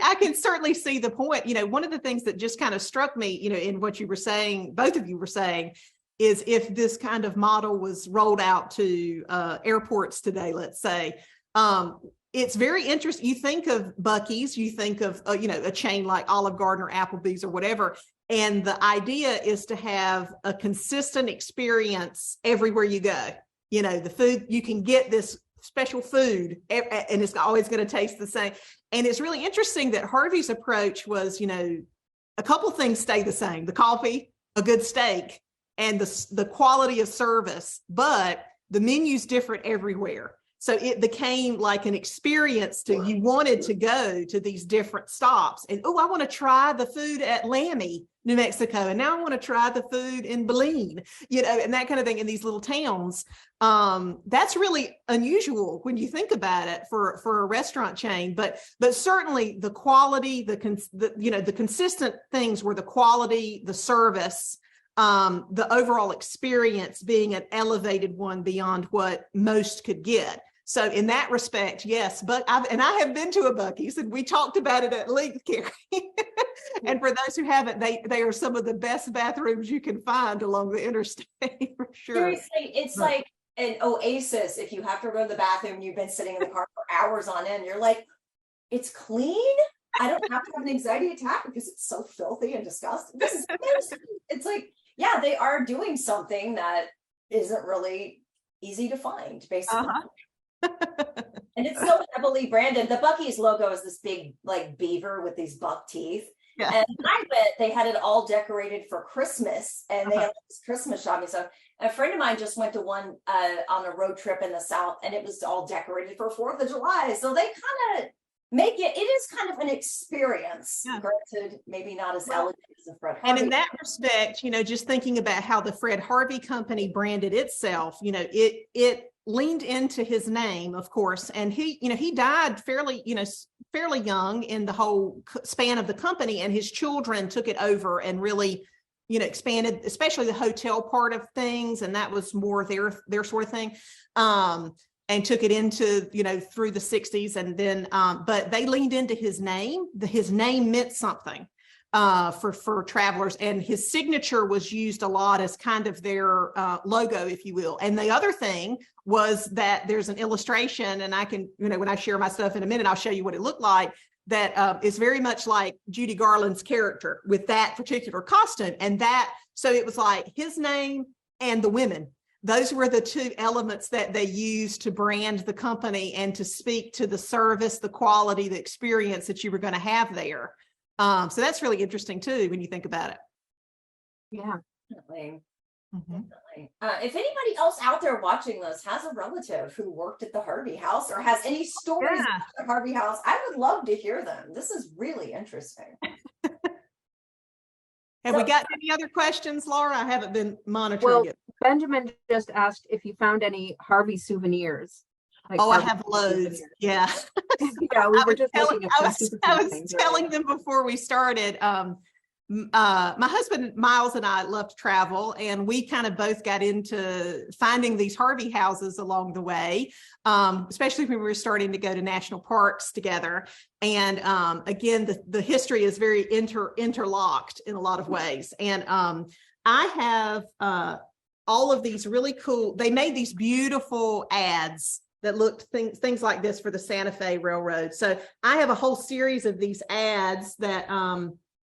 I can certainly see the point. One of the things that just kind of struck me, in what you were saying, both of you were saying, is if this kind of model was rolled out to airports today, let's say, it's very interesting. You think of Buc-ee's, you think of, a chain like Olive Garden or Applebee's or whatever. And the idea is to have a consistent experience everywhere you go. The food, you can get this special food and it's always going to taste the same. And it's really interesting that Harvey's approach was, a couple things stay the same: the coffee, a good steak, and the quality of service, but the menu's different everywhere. So it became like an experience you wanted to go to these different stops. And, I want to try the food at Lammy, New Mexico. And now I want to try the food in Belen, and that kind of thing in these little towns. That's really unusual when you think about it for a restaurant chain. But certainly the quality, the consistent things were the quality, the service, the overall experience being an elevated one beyond what most could get. So in that respect, yes, but I have been to a Buc-ee's, and we talked about it at length, Carrie. And for those who haven't, they are some of the best bathrooms you can find along the interstate, for sure. Seriously, it's like an oasis. If you have to go to the bathroom, you've been sitting in the car for hours on end, you're like, it's clean. I don't have to have an anxiety attack because it's so filthy and disgusting. This is amazing. It's like, yeah, they are doing something that isn't really easy to find, basically. And it's so heavily branded. The Buc-ee's logo is this big, like, beaver with these buck teeth. Yeah. And when I went, they had it all decorated for Christmas, and they had this Christmas shopping stuff. And a friend of mine just went to one on a road trip in the South, and it was all decorated for 4th of July. So they kind of make it is kind of an experience. Yeah. Granted, maybe not as elegant as a Fred Harvey. And in that respect, just thinking about how the Fred Harvey company branded itself, it leaned into his name, of course, and he died fairly young in the whole span of the company, and his children took it over and really, expanded, especially the hotel part of things, and that was more their sort of thing. And took it into, through the 60s. And then, but they leaned into his name. His name meant something for travelers. And his signature was used a lot as kind of their logo, if you will. And the other thing was that there's an illustration, and I can, when I share my stuff in a minute, I'll show you what it looked like, that is very much like Judy Garland's character with that particular costume. And so it was like his name and the women. Those were the two elements that they used to brand the company and to speak to the service, the quality, the experience that you were going to have there. So that's really interesting too, when you think about it. Yeah, definitely. Definitely. If anybody else out there watching this has a relative who worked at the Harvey House or has any stories about the Harvey House, I would love to hear them. This is really interesting. Have we got any other questions, Laura? I haven't been monitoring Well, it. Benjamin just asked if you found any Harvey souvenirs. Like Oh, I Harvey have loads. souvenirs. Yeah. Yeah, we I were was just telling, looking at I some was, super I cute was things telling earlier. them before we started. My husband Miles and I love to travel, and we kind of both got into finding these Harvey houses along the way, especially when we were starting to go to national parks together. And again, the history is very interlocked in a lot of ways. And I have all of these really cool. They made these beautiful ads that looked things like this for the Santa Fe Railroad. So I have a whole series of these ads that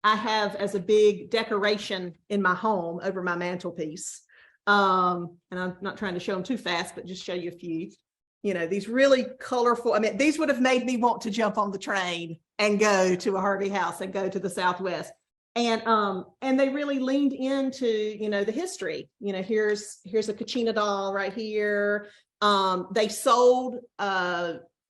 I have as a big decoration in my home over my mantelpiece. And I'm not trying to show them too fast, but just show you a few. You know, these really colorful, I mean, these would have made me want to jump on the train and go to a Harvey House and go to the Southwest. And they really leaned into, you know, the history. You know, here's a Kachina doll right here. They sold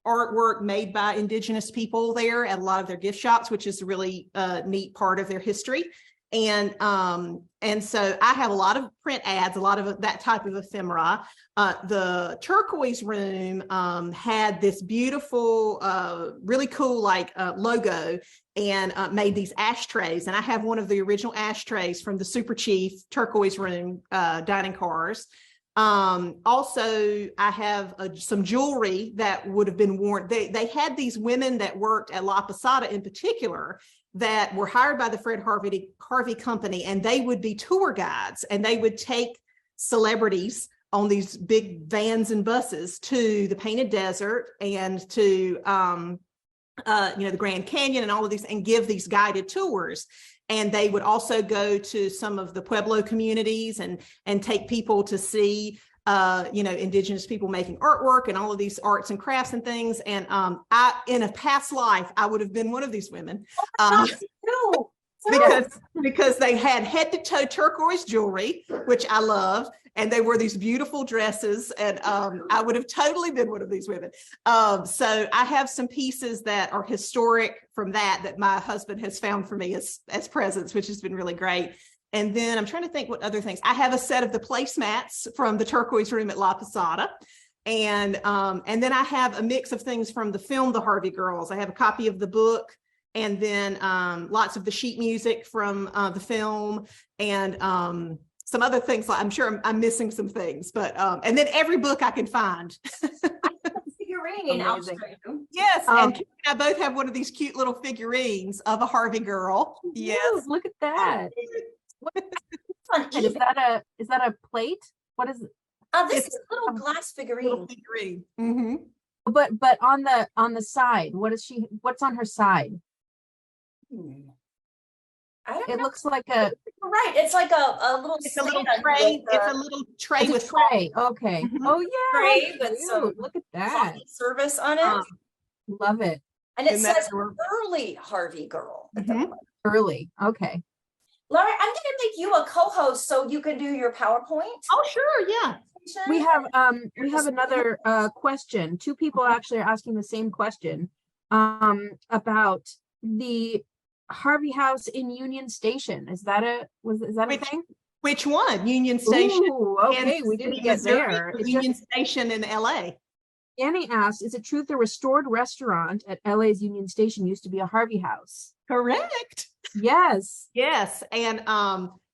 artwork made by indigenous people there at a lot of their gift shops, which is a really neat part of their history. And so I have a lot of print ads, a lot of that type of ephemera. The turquoise room had this beautiful, really cool logo, and made these ashtrays. And I have one of the original ashtrays from the Super Chief turquoise room dining cars. Also, I have some jewelry that would have been worn. They had these women that worked at La Posada in particular that were hired by the Fred Harvey Company, and they would be tour guides, and they would take celebrities on these big vans and buses to the Painted Desert and to the Grand Canyon and all of these, and give these guided tours. And they would also go to some of the Pueblo communities and take people to see, indigenous people making artwork and all of these arts and crafts and things. And in a past life, I would have been one of these women. Because they had head to toe turquoise jewelry, which I love. And they wore these beautiful dresses, and I would have totally been one of these women. So I have some pieces that are historic from that my husband has found for me as presents, which has been really great. And then I'm trying to think what other things. I have a set of the placemats from the turquoise room at La Posada. And then I have a mix of things from the film, The Harvey Girls. I have a copy of the book, and then lots of the sheet music from the film, and some other things. Like, I'm sure I'm missing some things, but and then every book I can find. Figurine. I'll show you. Yes, and Kate and I both have one of these cute little figurines of a Harvey girl. Yes, look at that. Is that a plate? What is it? This is a little glass figurine. Mm-hmm. But on the side, what's on her side? I don't It know. looks like a Right. It's like a little. It's a little tray. It's a little tray with tray. Okay. Mm-hmm. Oh yeah. Tray with some look at that. Service on it. Love it. And it says early Harvey girl. Mm-hmm. Early. Okay. Laura, I'm going to make you a co-host so you can do your PowerPoint. Oh, sure. Yeah. We have another question. Two people actually are asking the same question about the Harvey House in Union Station. Is that a thing? Which one? Union Station. Ooh, okay, we didn't get there. Union Station in LA. Annie asked, is it true the restored restaurant at LA's Union Station used to be a Harvey House? Correct. Yes. Yes. And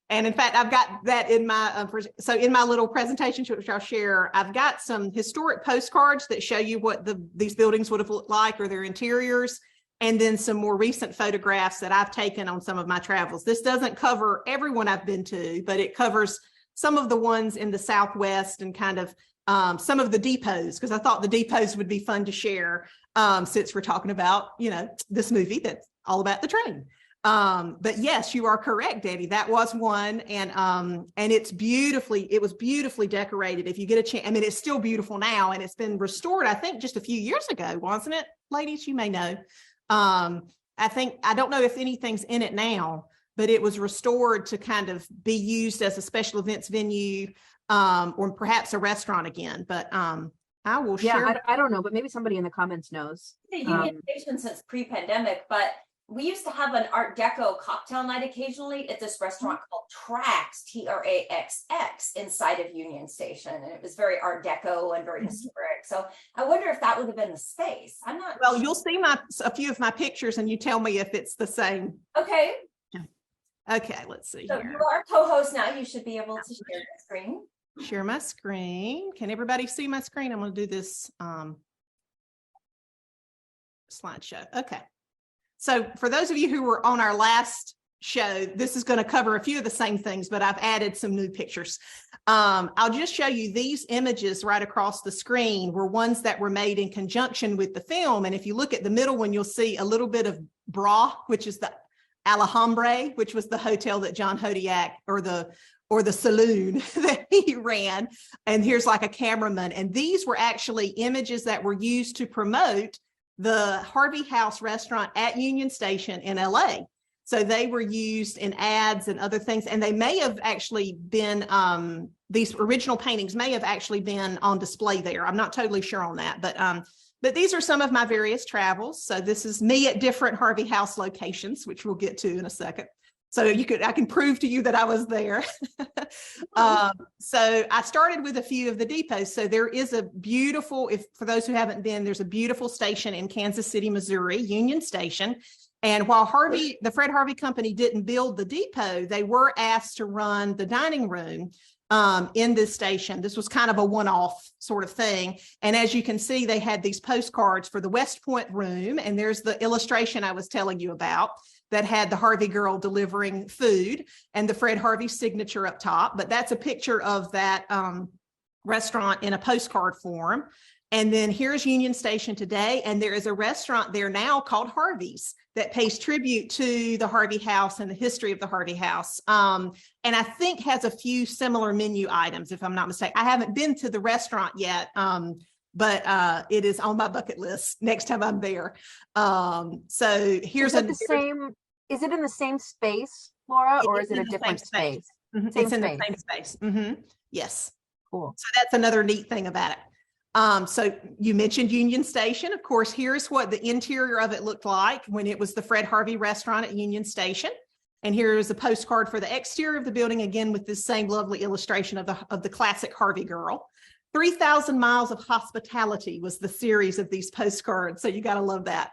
in fact, I've got that in my, so in my little presentation, which I'll share, I've got some historic postcards that show you what these buildings would have looked like, or their interiors, and then some more recent photographs that I've taken on some of my travels. This doesn't cover everyone I've been to, but it covers some of the ones in the Southwest and kind of some of the depots, because I thought the depots would be fun to share since we're talking about, this movie that's all about the train. But yes, you are correct, Danny. That was one. And it was beautifully decorated. If you get a chance, I mean, it's still beautiful now, and it's been restored, I think, just a few years ago, wasn't it, ladies? You may know. I don't know if anything's in it now, but it was restored to kind of be used as a special events venue, or perhaps a restaurant again. But I will share. I don't know, but maybe somebody in the comments knows. The Union Station since pre-pandemic, but we used to have an Art Deco cocktail night occasionally at this restaurant called Trax, Traxx, inside of Union Station. And it was very Art Deco and very historic. So I wonder if that would have been the space. I'm not Well, sure. you'll see a few of my pictures and you tell me if it's the same. Okay. Okay, let's see So here. you are co-host now. You should be able to share the screen. Share my screen. Can everybody see my screen? I'm going to do this slideshow. Okay. So for those of you who were on our last show, this is going to cover a few of the same things, but I've added some new pictures. I'll just show you these images right across the screen were ones that were made in conjunction with the film. And if you look at the middle one, you'll see a little bit of Bra, which is the Alhambra, which was the hotel that John Hodiak or the saloon that he ran. And here's like a cameraman. And these were actually images that were used to promote the Harvey House restaurant at Union Station in LA. So they were used in ads and other things. And they may have actually been, these original paintings may have actually been on display there. I'm not totally sure on that, but these are some of my various travels. So this is me at different Harvey House locations, which we'll get to in a second. So I can prove to you that I was there. So I started with a few of the depots. So there is a beautiful, for those who haven't been, there's a beautiful station in Kansas City, Missouri, Union Station. And while the Fred Harvey Company didn't build the depot, they were asked to run the dining room in this station. This was kind of a one-off sort of thing. And as you can see, they had these postcards for the West Point room. And there's the illustration I was telling you about that had the Harvey girl delivering food and the Fred Harvey signature up top. But that's a picture of that restaurant in a postcard form. And then here's Union Station today. And there is a restaurant there now called Harvey's that pays tribute to the Harvey House and the history of the Harvey House. And I think has a few similar menu items, if I'm not mistaken. I haven't been to the restaurant yet, but it is on my bucket list next time I'm there. So here's is it in the same space, Laura, or is it a different space? Mm-hmm. It's in the same space. Mm-hmm. Yes. Cool. So that's another neat thing about it. So you mentioned Union Station. Of course, here's what the interior of it looked like when it was the Fred Harvey restaurant at Union Station. And here is a postcard for the exterior of the building, again, with this same lovely illustration of the classic Harvey girl. 3,000 Miles of Hospitality was the series of these postcards. So you got to love that.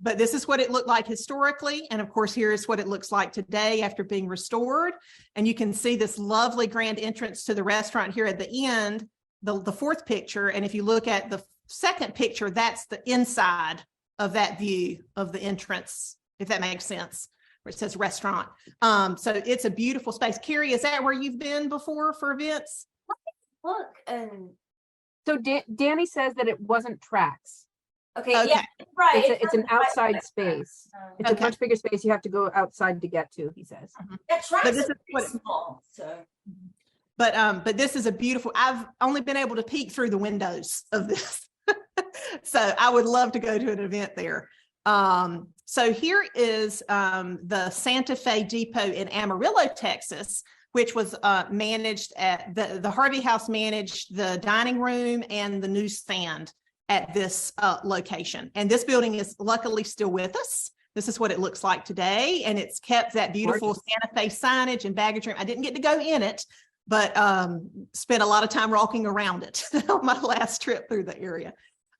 But this is what it looked like historically. And of course, here is what it looks like today after being restored. And you can see this lovely grand entrance to the restaurant here at the end, the fourth picture. And if you look at the second picture, that's the inside of that view of the entrance, if that makes sense, where it says restaurant. So it's a beautiful space. Carrie, is that where you've been before for events? Look, and so Danny says that it wasn't Trax. okay, Okay. yeah, right. It's an outside space. It's Okay. a much bigger space you have to go outside to get to, he says. That's right. But this So is what- pretty small. So But this is a beautiful, I've only been able to peek through the windows of this. So I would love to go to an event there. So here is the Santa Fe Depot in Amarillo, Texas, which was managed at the Harvey House managed the dining room and the newsstand at this location. And this building is luckily still with us. This is what it looks like today. And it's kept that beautiful Santa Fe signage and baggage room. I didn't get to go in it, but spent a lot of time walking around it on my last trip through the area.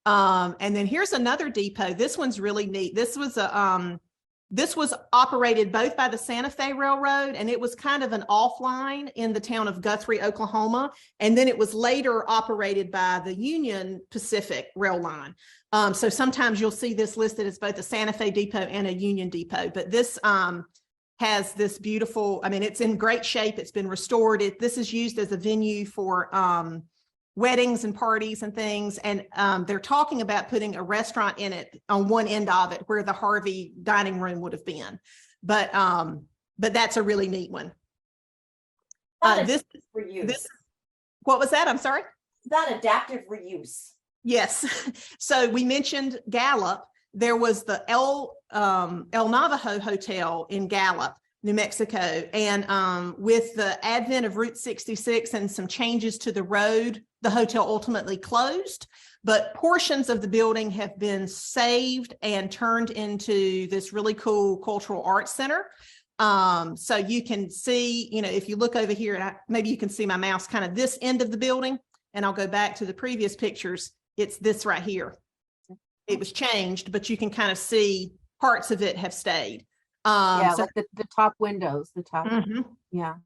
And then here's another depot. This one's really neat. This was operated both by the Santa Fe Railroad, and it was kind of an offline in the town of Guthrie, Oklahoma. And then it was later operated by the Union Pacific Rail Line. So sometimes you'll see this listed as both a Santa Fe depot and a Union depot, but this has this beautiful, I mean, it's in great shape. It's been restored. This is used as a venue for weddings and parties and things. And they're talking about putting a restaurant in it on one end of it where the Harvey dining room would have been. But that's a really neat one. This, what was that? I'm sorry? That adaptive reuse. Yes. So we mentioned Gallup. There was the El Navajo Hotel in Gallup, New Mexico. And with the advent of Route 66 and some changes to the road the hotel ultimately closed, but portions of the building have been saved and turned into this really cool cultural arts center. So you can see, you know, if you look over here, and maybe you can see my mouse, kind of this end of the building, and I'll go back to the previous pictures. It's this right here. It was changed, but you can kind of see parts of it have stayed. Yeah, so, like the top windows, the top. Yeah.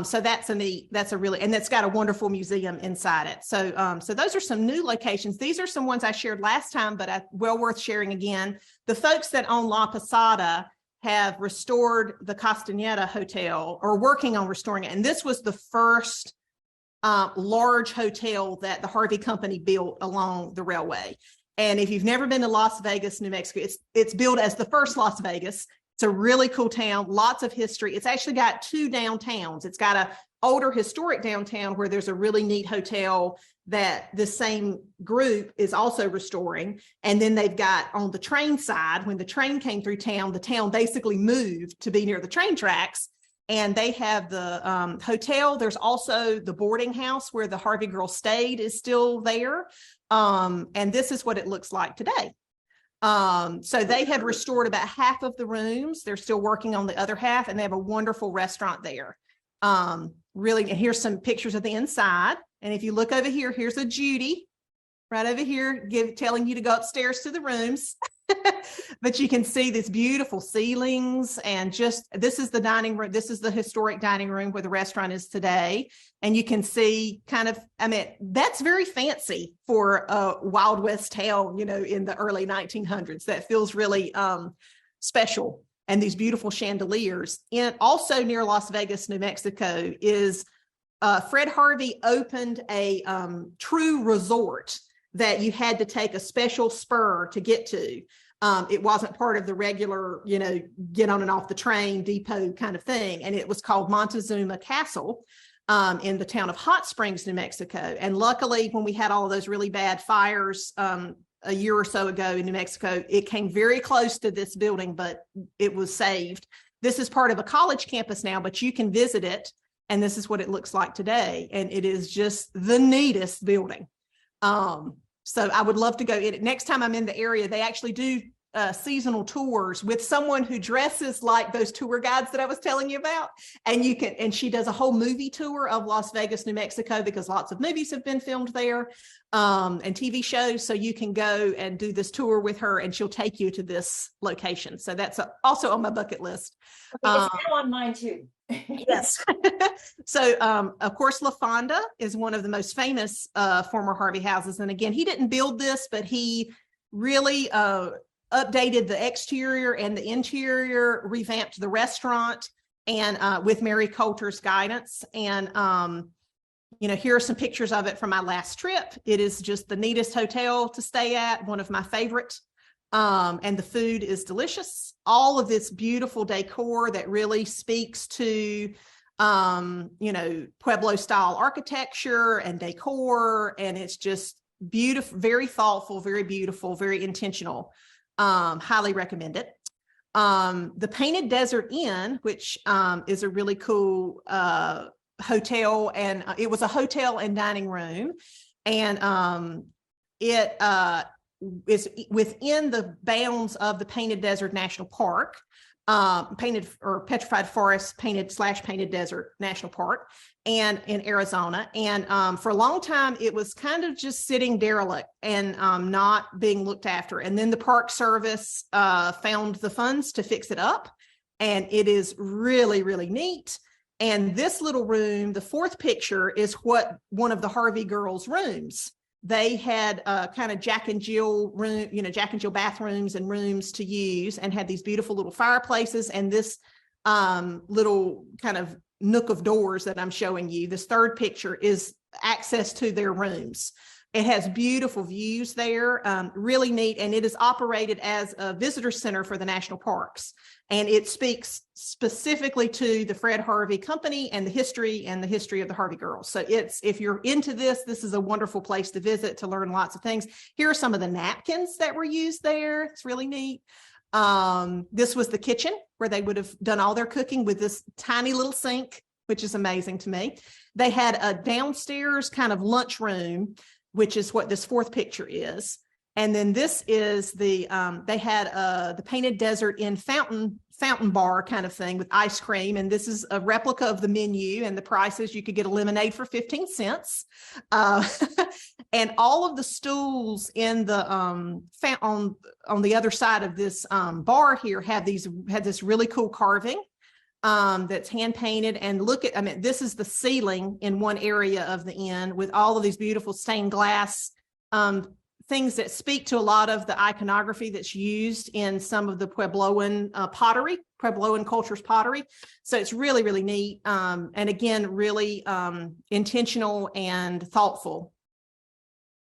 So that's a really, and it's got a wonderful museum inside it. So, so those are some new locations. These are some ones I shared last time, but well worth sharing again. The folks that own La Posada have restored the Castaneda Hotel, or working on restoring it. And this was the first large hotel that the Harvey Company built along the railway. And if you've never been to Las Vegas, New Mexico, it's built as the first Las Vegas. It's a really cool town, lots of history. It's actually got two downtowns. It's got a older historic downtown where there's a really neat hotel that the same group is also restoring. And then they've got on the train side, when the train came through town, the town basically moved to be near the train tracks. And they have the hotel. There's also the boarding house where the Harvey Girls stayed is still there. And this is what it looks like today. So they have restored about half of the rooms. They're still working on the other half, and they have a wonderful restaurant there. Really, and here's some pictures of the inside. And if you look over here, here's a Judy right over here telling you to go upstairs to the rooms. But you can see these beautiful ceilings, and just, this is the dining room. This is the historic dining room where the restaurant is today. And you can see kind of, I mean, that's very fancy for a Wild West town, you know, in the early 1900s. That feels really special. And these beautiful chandeliers. And also near Las Vegas, New Mexico, is Fred Harvey opened a true resort that you had to take a special spur to get to. It wasn't part of the regular, you know, get on and off the train depot kind of thing. And it was called Montezuma Castle in the town of Hot Springs, New Mexico. And luckily, when we had all of those really bad fires a year or so ago in New Mexico, it came very close to this building, but it was saved. This is part of a college campus now, but you can visit it. And this is what it looks like today. And it is just the neatest building. So I would love to go in it. Next time I'm in the area, they actually do seasonal tours with someone who dresses like those tour guides that I was telling you about. And you can, and she does a whole movie tour of Las Vegas, New Mexico, because lots of movies have been filmed there, and TV shows. So you can go and do this tour with her, and she'll take you to this location. So that's also on my bucket list. Okay, it's now on mine too. Yes. So, of course, La Fonda is one of the most famous former Harvey houses. And again, he didn't build this, but he really updated the exterior and the interior, revamped the restaurant, and with Mary Coulter's guidance. And, you know, here are some pictures of it from my last trip. It is just the neatest hotel to stay at, one of my favorites. And the food is delicious. All of this beautiful decor that really speaks to, you know, Pueblo style architecture and decor. And it's just beautiful, very thoughtful, very beautiful, very intentional. Highly recommend it. The Painted Desert Inn, which is a really cool hotel, and it was a hotel and dining room. And it is within the bounds of the Painted Desert National Park, Painted or Petrified Forest, Painted Desert National Park, and in Arizona. And for a long time, it was kind of just sitting derelict and not being looked after. And then the Park Service found the funds to fix it up. And it is really, really neat. And this little room, the fourth picture, is what one of the Harvey Girls' rooms. They had kind of Jack and Jill room, you know, Jack and Jill bathrooms and rooms to use, and had these beautiful little fireplaces. And this little kind of nook of doors that I'm showing you, this third picture, is access to their rooms. It has beautiful views there, really neat. And it is operated as a visitor center for the national parks. And it speaks specifically to the Fred Harvey Company and the history of the Harvey Girls. So if you're into this, this is a wonderful place to visit, to learn lots of things. Here are some of the napkins that were used there. It's really neat. This was the kitchen where they would have done all their cooking, with this tiny little sink which is amazing to me. They had a downstairs kind of lunchroom, which is what this fourth picture is. And then this is they had the Painted Desert Inn fountain bar kind of thing with ice cream. And this is a replica of the menu, and the prices, you could get a lemonade for 15 cents. And all of the stools in the on the other side of this bar here had this really cool carving that's hand painted. And look at, I mean, this is the ceiling in one area of the inn with all of these beautiful stained glass things that speak to a lot of the iconography that's used in some of the Puebloan pottery, Puebloan culture's pottery. So it's really, really neat. And again, really intentional and thoughtful.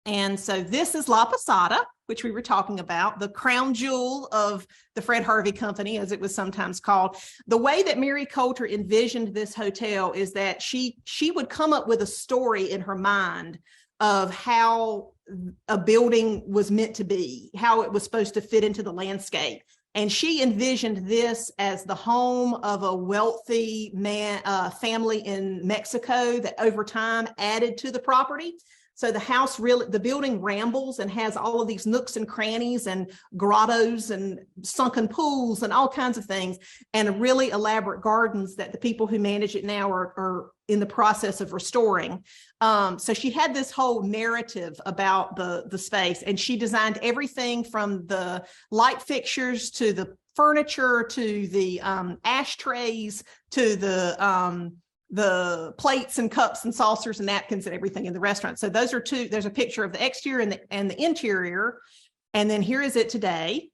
And so this is La Posada, which we were talking about, the crown jewel of the Fred Harvey Company, as it was sometimes called. The way that Mary Coulter envisioned this hotel is that she would come up with a story in her mind of how a building was meant to be, how it was supposed to fit into the landscape. And she envisioned this as the home of a wealthy family in Mexico that over time added to the property. So the building rambles and has all of these nooks and crannies and grottos and sunken pools and all kinds of things, and really elaborate gardens that the people who manage it now are in the process of restoring. So she had this whole narrative about the space, and she designed everything from the light fixtures to the furniture to the ashtrays to the plates and cups and saucers and napkins and everything in the restaurant. So there's a picture of the exterior and the interior. And then here is it today.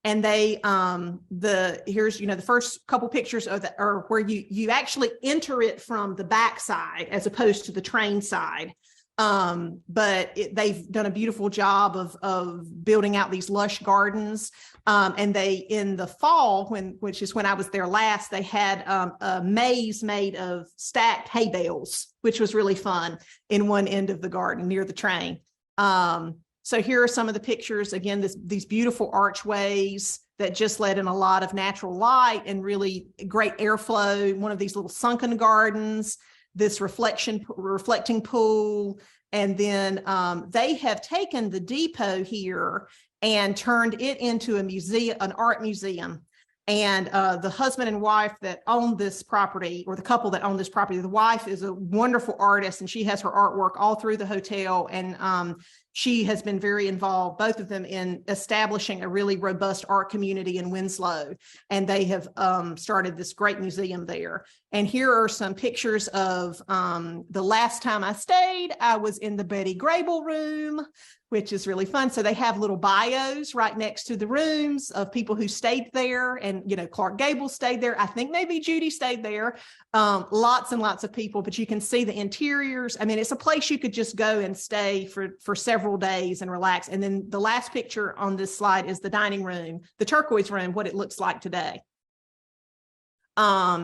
And here's the first couple pictures are where you actually enter it from the back side as opposed to the train side. But they've done a beautiful job of building out these lush gardens. And in the fall, which is when I was there last, they had a maze made of stacked hay bales, which was really fun in one end of the garden near the train. So here are some of the pictures. Again, these beautiful archways that just let in a lot of natural light and really great airflow. One of these little sunken gardens, this reflecting pool. And then they have taken the depot here and turned it into a museum, an art museum. And the husband and wife that own this property, or the couple that own this property, the wife is a wonderful artist, and she has her artwork all through the hotel. And she has been very involved, both of them, in establishing a really robust art community in Winslow. And they have started this great museum there. And here are some pictures of the last time I stayed. I was in the Betty Grable room, which is really fun. So they have little bios right next to the rooms of people who stayed there. And, Clark Gable stayed there. I think maybe Judy stayed there. Lots and lots of people, but you can see the interiors. I mean, it's a place you could just go and stay for several days and relax. And then the last picture on this slide is the dining room, the turquoise room, what it looks like today.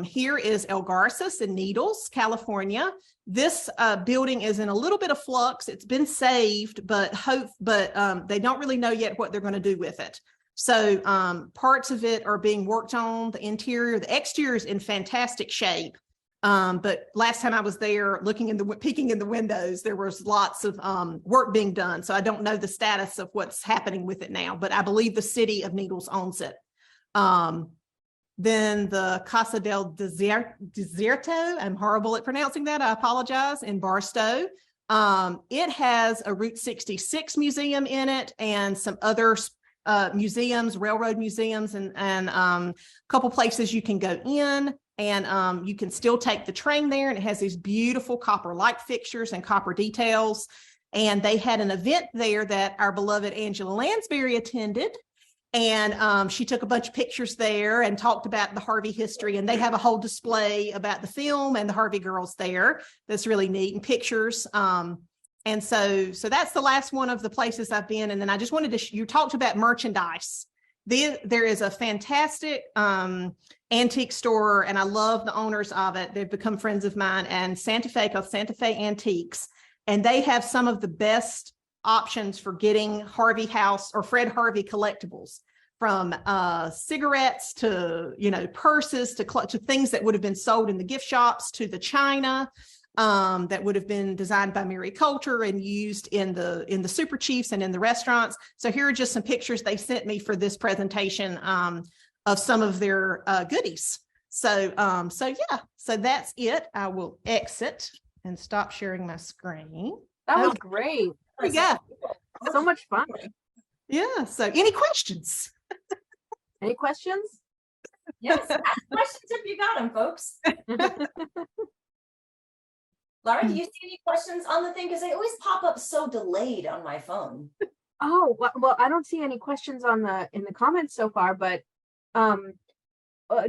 Here is El Garces in Needles, California. This building is in a little bit of flux. It's been saved, but they don't really know yet what they're going to do with it. So parts of it are being worked on. The interior, the exterior is in fantastic shape. But last time I was there, peeking in the windows, there was lots of work being done. So I don't know the status of what's happening with it now, but I believe the city of Needles owns it. Then the Casa del Desierto, I'm horrible at pronouncing that, I apologize, in Barstow. It has a Route 66 museum in it and some other museums, railroad museums, and a couple places you can go in, and you can still take the train there, and it has these beautiful copper light fixtures and copper details. And they had an event there that our beloved Angela Lansbury attended. And she took a bunch of pictures there and talked about the Harvey history. And they have a whole display about the film and the Harvey Girls there. That's really neat, and pictures. And so that's the last one of the places I've been. And then I just wanted to, you talked about merchandise. There is a fantastic antique store, and I love the owners of it. They've become friends of mine, and Santa Fe, called Santa Fe Antiques. And they have some of the best options for getting Harvey House or Fred Harvey collectibles. from cigarettes to, purses to things that would have been sold in the gift shops, to the china that would have been designed by Mary Coulter and used in the Super Chiefs and in the restaurants. So here are just some pictures they sent me for this presentation of some of their goodies. So that's it. I will exit and stop sharing my screen. That was great. Yeah. So much fun. Yeah. So any questions? Any questions? Yes, ask questions if you got them, folks. Laura, do you see any questions on the thing? Because they always pop up so delayed on my phone. Oh, well, I don't see any questions in the comments so far, but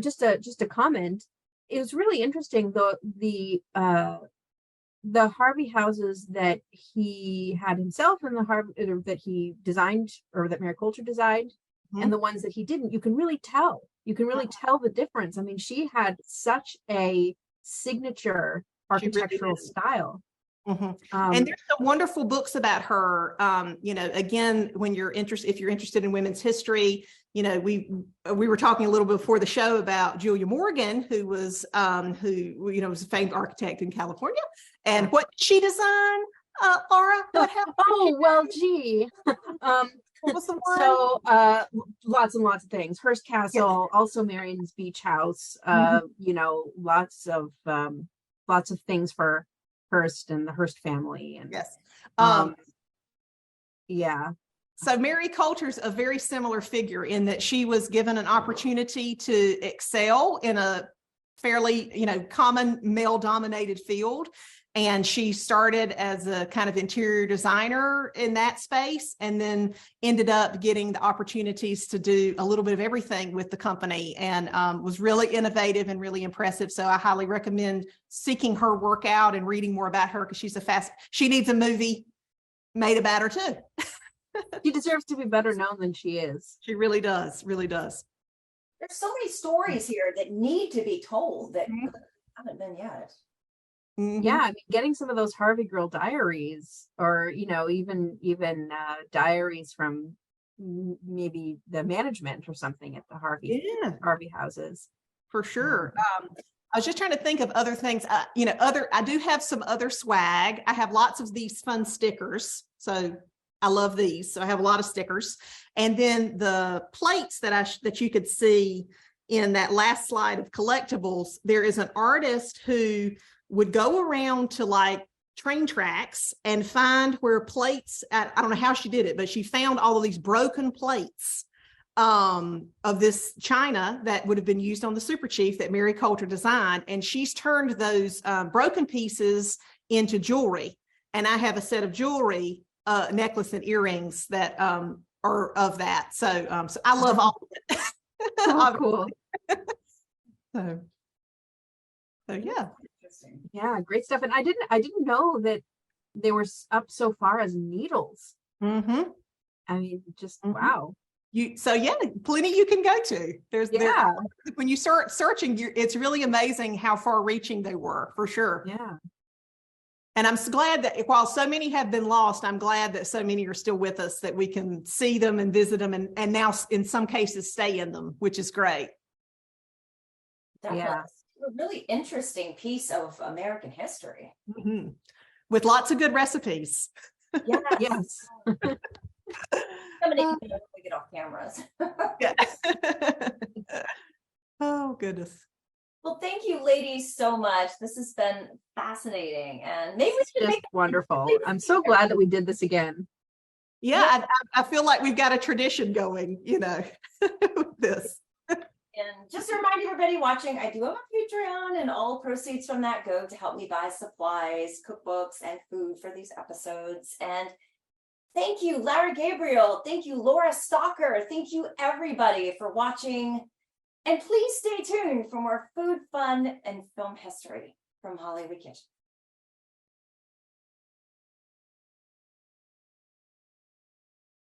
just a comment. It was really interesting, the Harvey houses that he had himself and that he designed, or that Mary Coulter designed, and the ones that he didn't. You can really tell. You can really tell the difference. I mean, she had such a signature architectural style. And there's some wonderful books about her. Again, if you're interested in women's history, we were talking a little bit before the show about Julia Morgan, who was was a famed architect in California. And what did she design, Laura? What happened? Oh, well, gee. What was the one? So lots and lots of things. Hearst Castle, also Marion's Beach House, lots of things for Hearst and the Hearst family. And yes. Yeah. So Mary Coulter's a very similar figure in that she was given an opportunity to excel in a fairly, common male-dominated field. And she started as a kind of interior designer in that space, and then ended up getting the opportunities to do a little bit of everything with the company, and was really innovative and really impressive. So I highly recommend seeking her work out and reading more about her, because she needs a movie made about her too. She deserves to be better known than she is. She really does, really does. There's so many stories here that need to be told that haven't been yet. Yeah, I mean, getting some of those Harvey Girl diaries, or even diaries from maybe the management or something at the Harvey houses, for sure. I was just trying to think of other things. I do have some other swag. I have lots of these fun stickers, so I love these. So I have a lot of stickers, and then the plates that you could see in that last slide of collectibles. There is an artist who would go around to like train tracks and find where plates I don't know how she did it, but she found all of these broken plates of this china that would have been used on the Super Chief that Mary Coulter designed. And she's turned those broken pieces into jewelry. And I have a set of jewelry, necklace and earrings that are of that. So I love all of it. Oh, cool. So yeah. Yeah, great stuff. And I didn't know that they were up so far as needles. I mean, just wow. Plenty you can go to. There, when you start searching, it's really amazing how far-reaching they were, for sure. Yeah. And I'm so glad that while so many have been lost, I'm glad that so many are still with us, that we can see them and visit them, and now in some cases stay in them, which is great. Definitely. Yeah. A really interesting piece of American history. With lots of good recipes. Yeah. Yes. Somebody can get off cameras. Oh, goodness. Well, thank you, ladies, so much. This has been fascinating, and maybe we should just wonderful. I'm so glad that we did this again. Yeah, I feel like we've got a tradition going, with this. And just to remind everybody watching, I do have a Patreon, and all proceeds from that go to help me buy supplies, cookbooks, and food for these episodes. And thank you, Larry Gabriel. Thank you, Laura Stalker. Thank you, everybody, for watching. And please stay tuned for more food, fun, and film history from Hollywood Kitchen.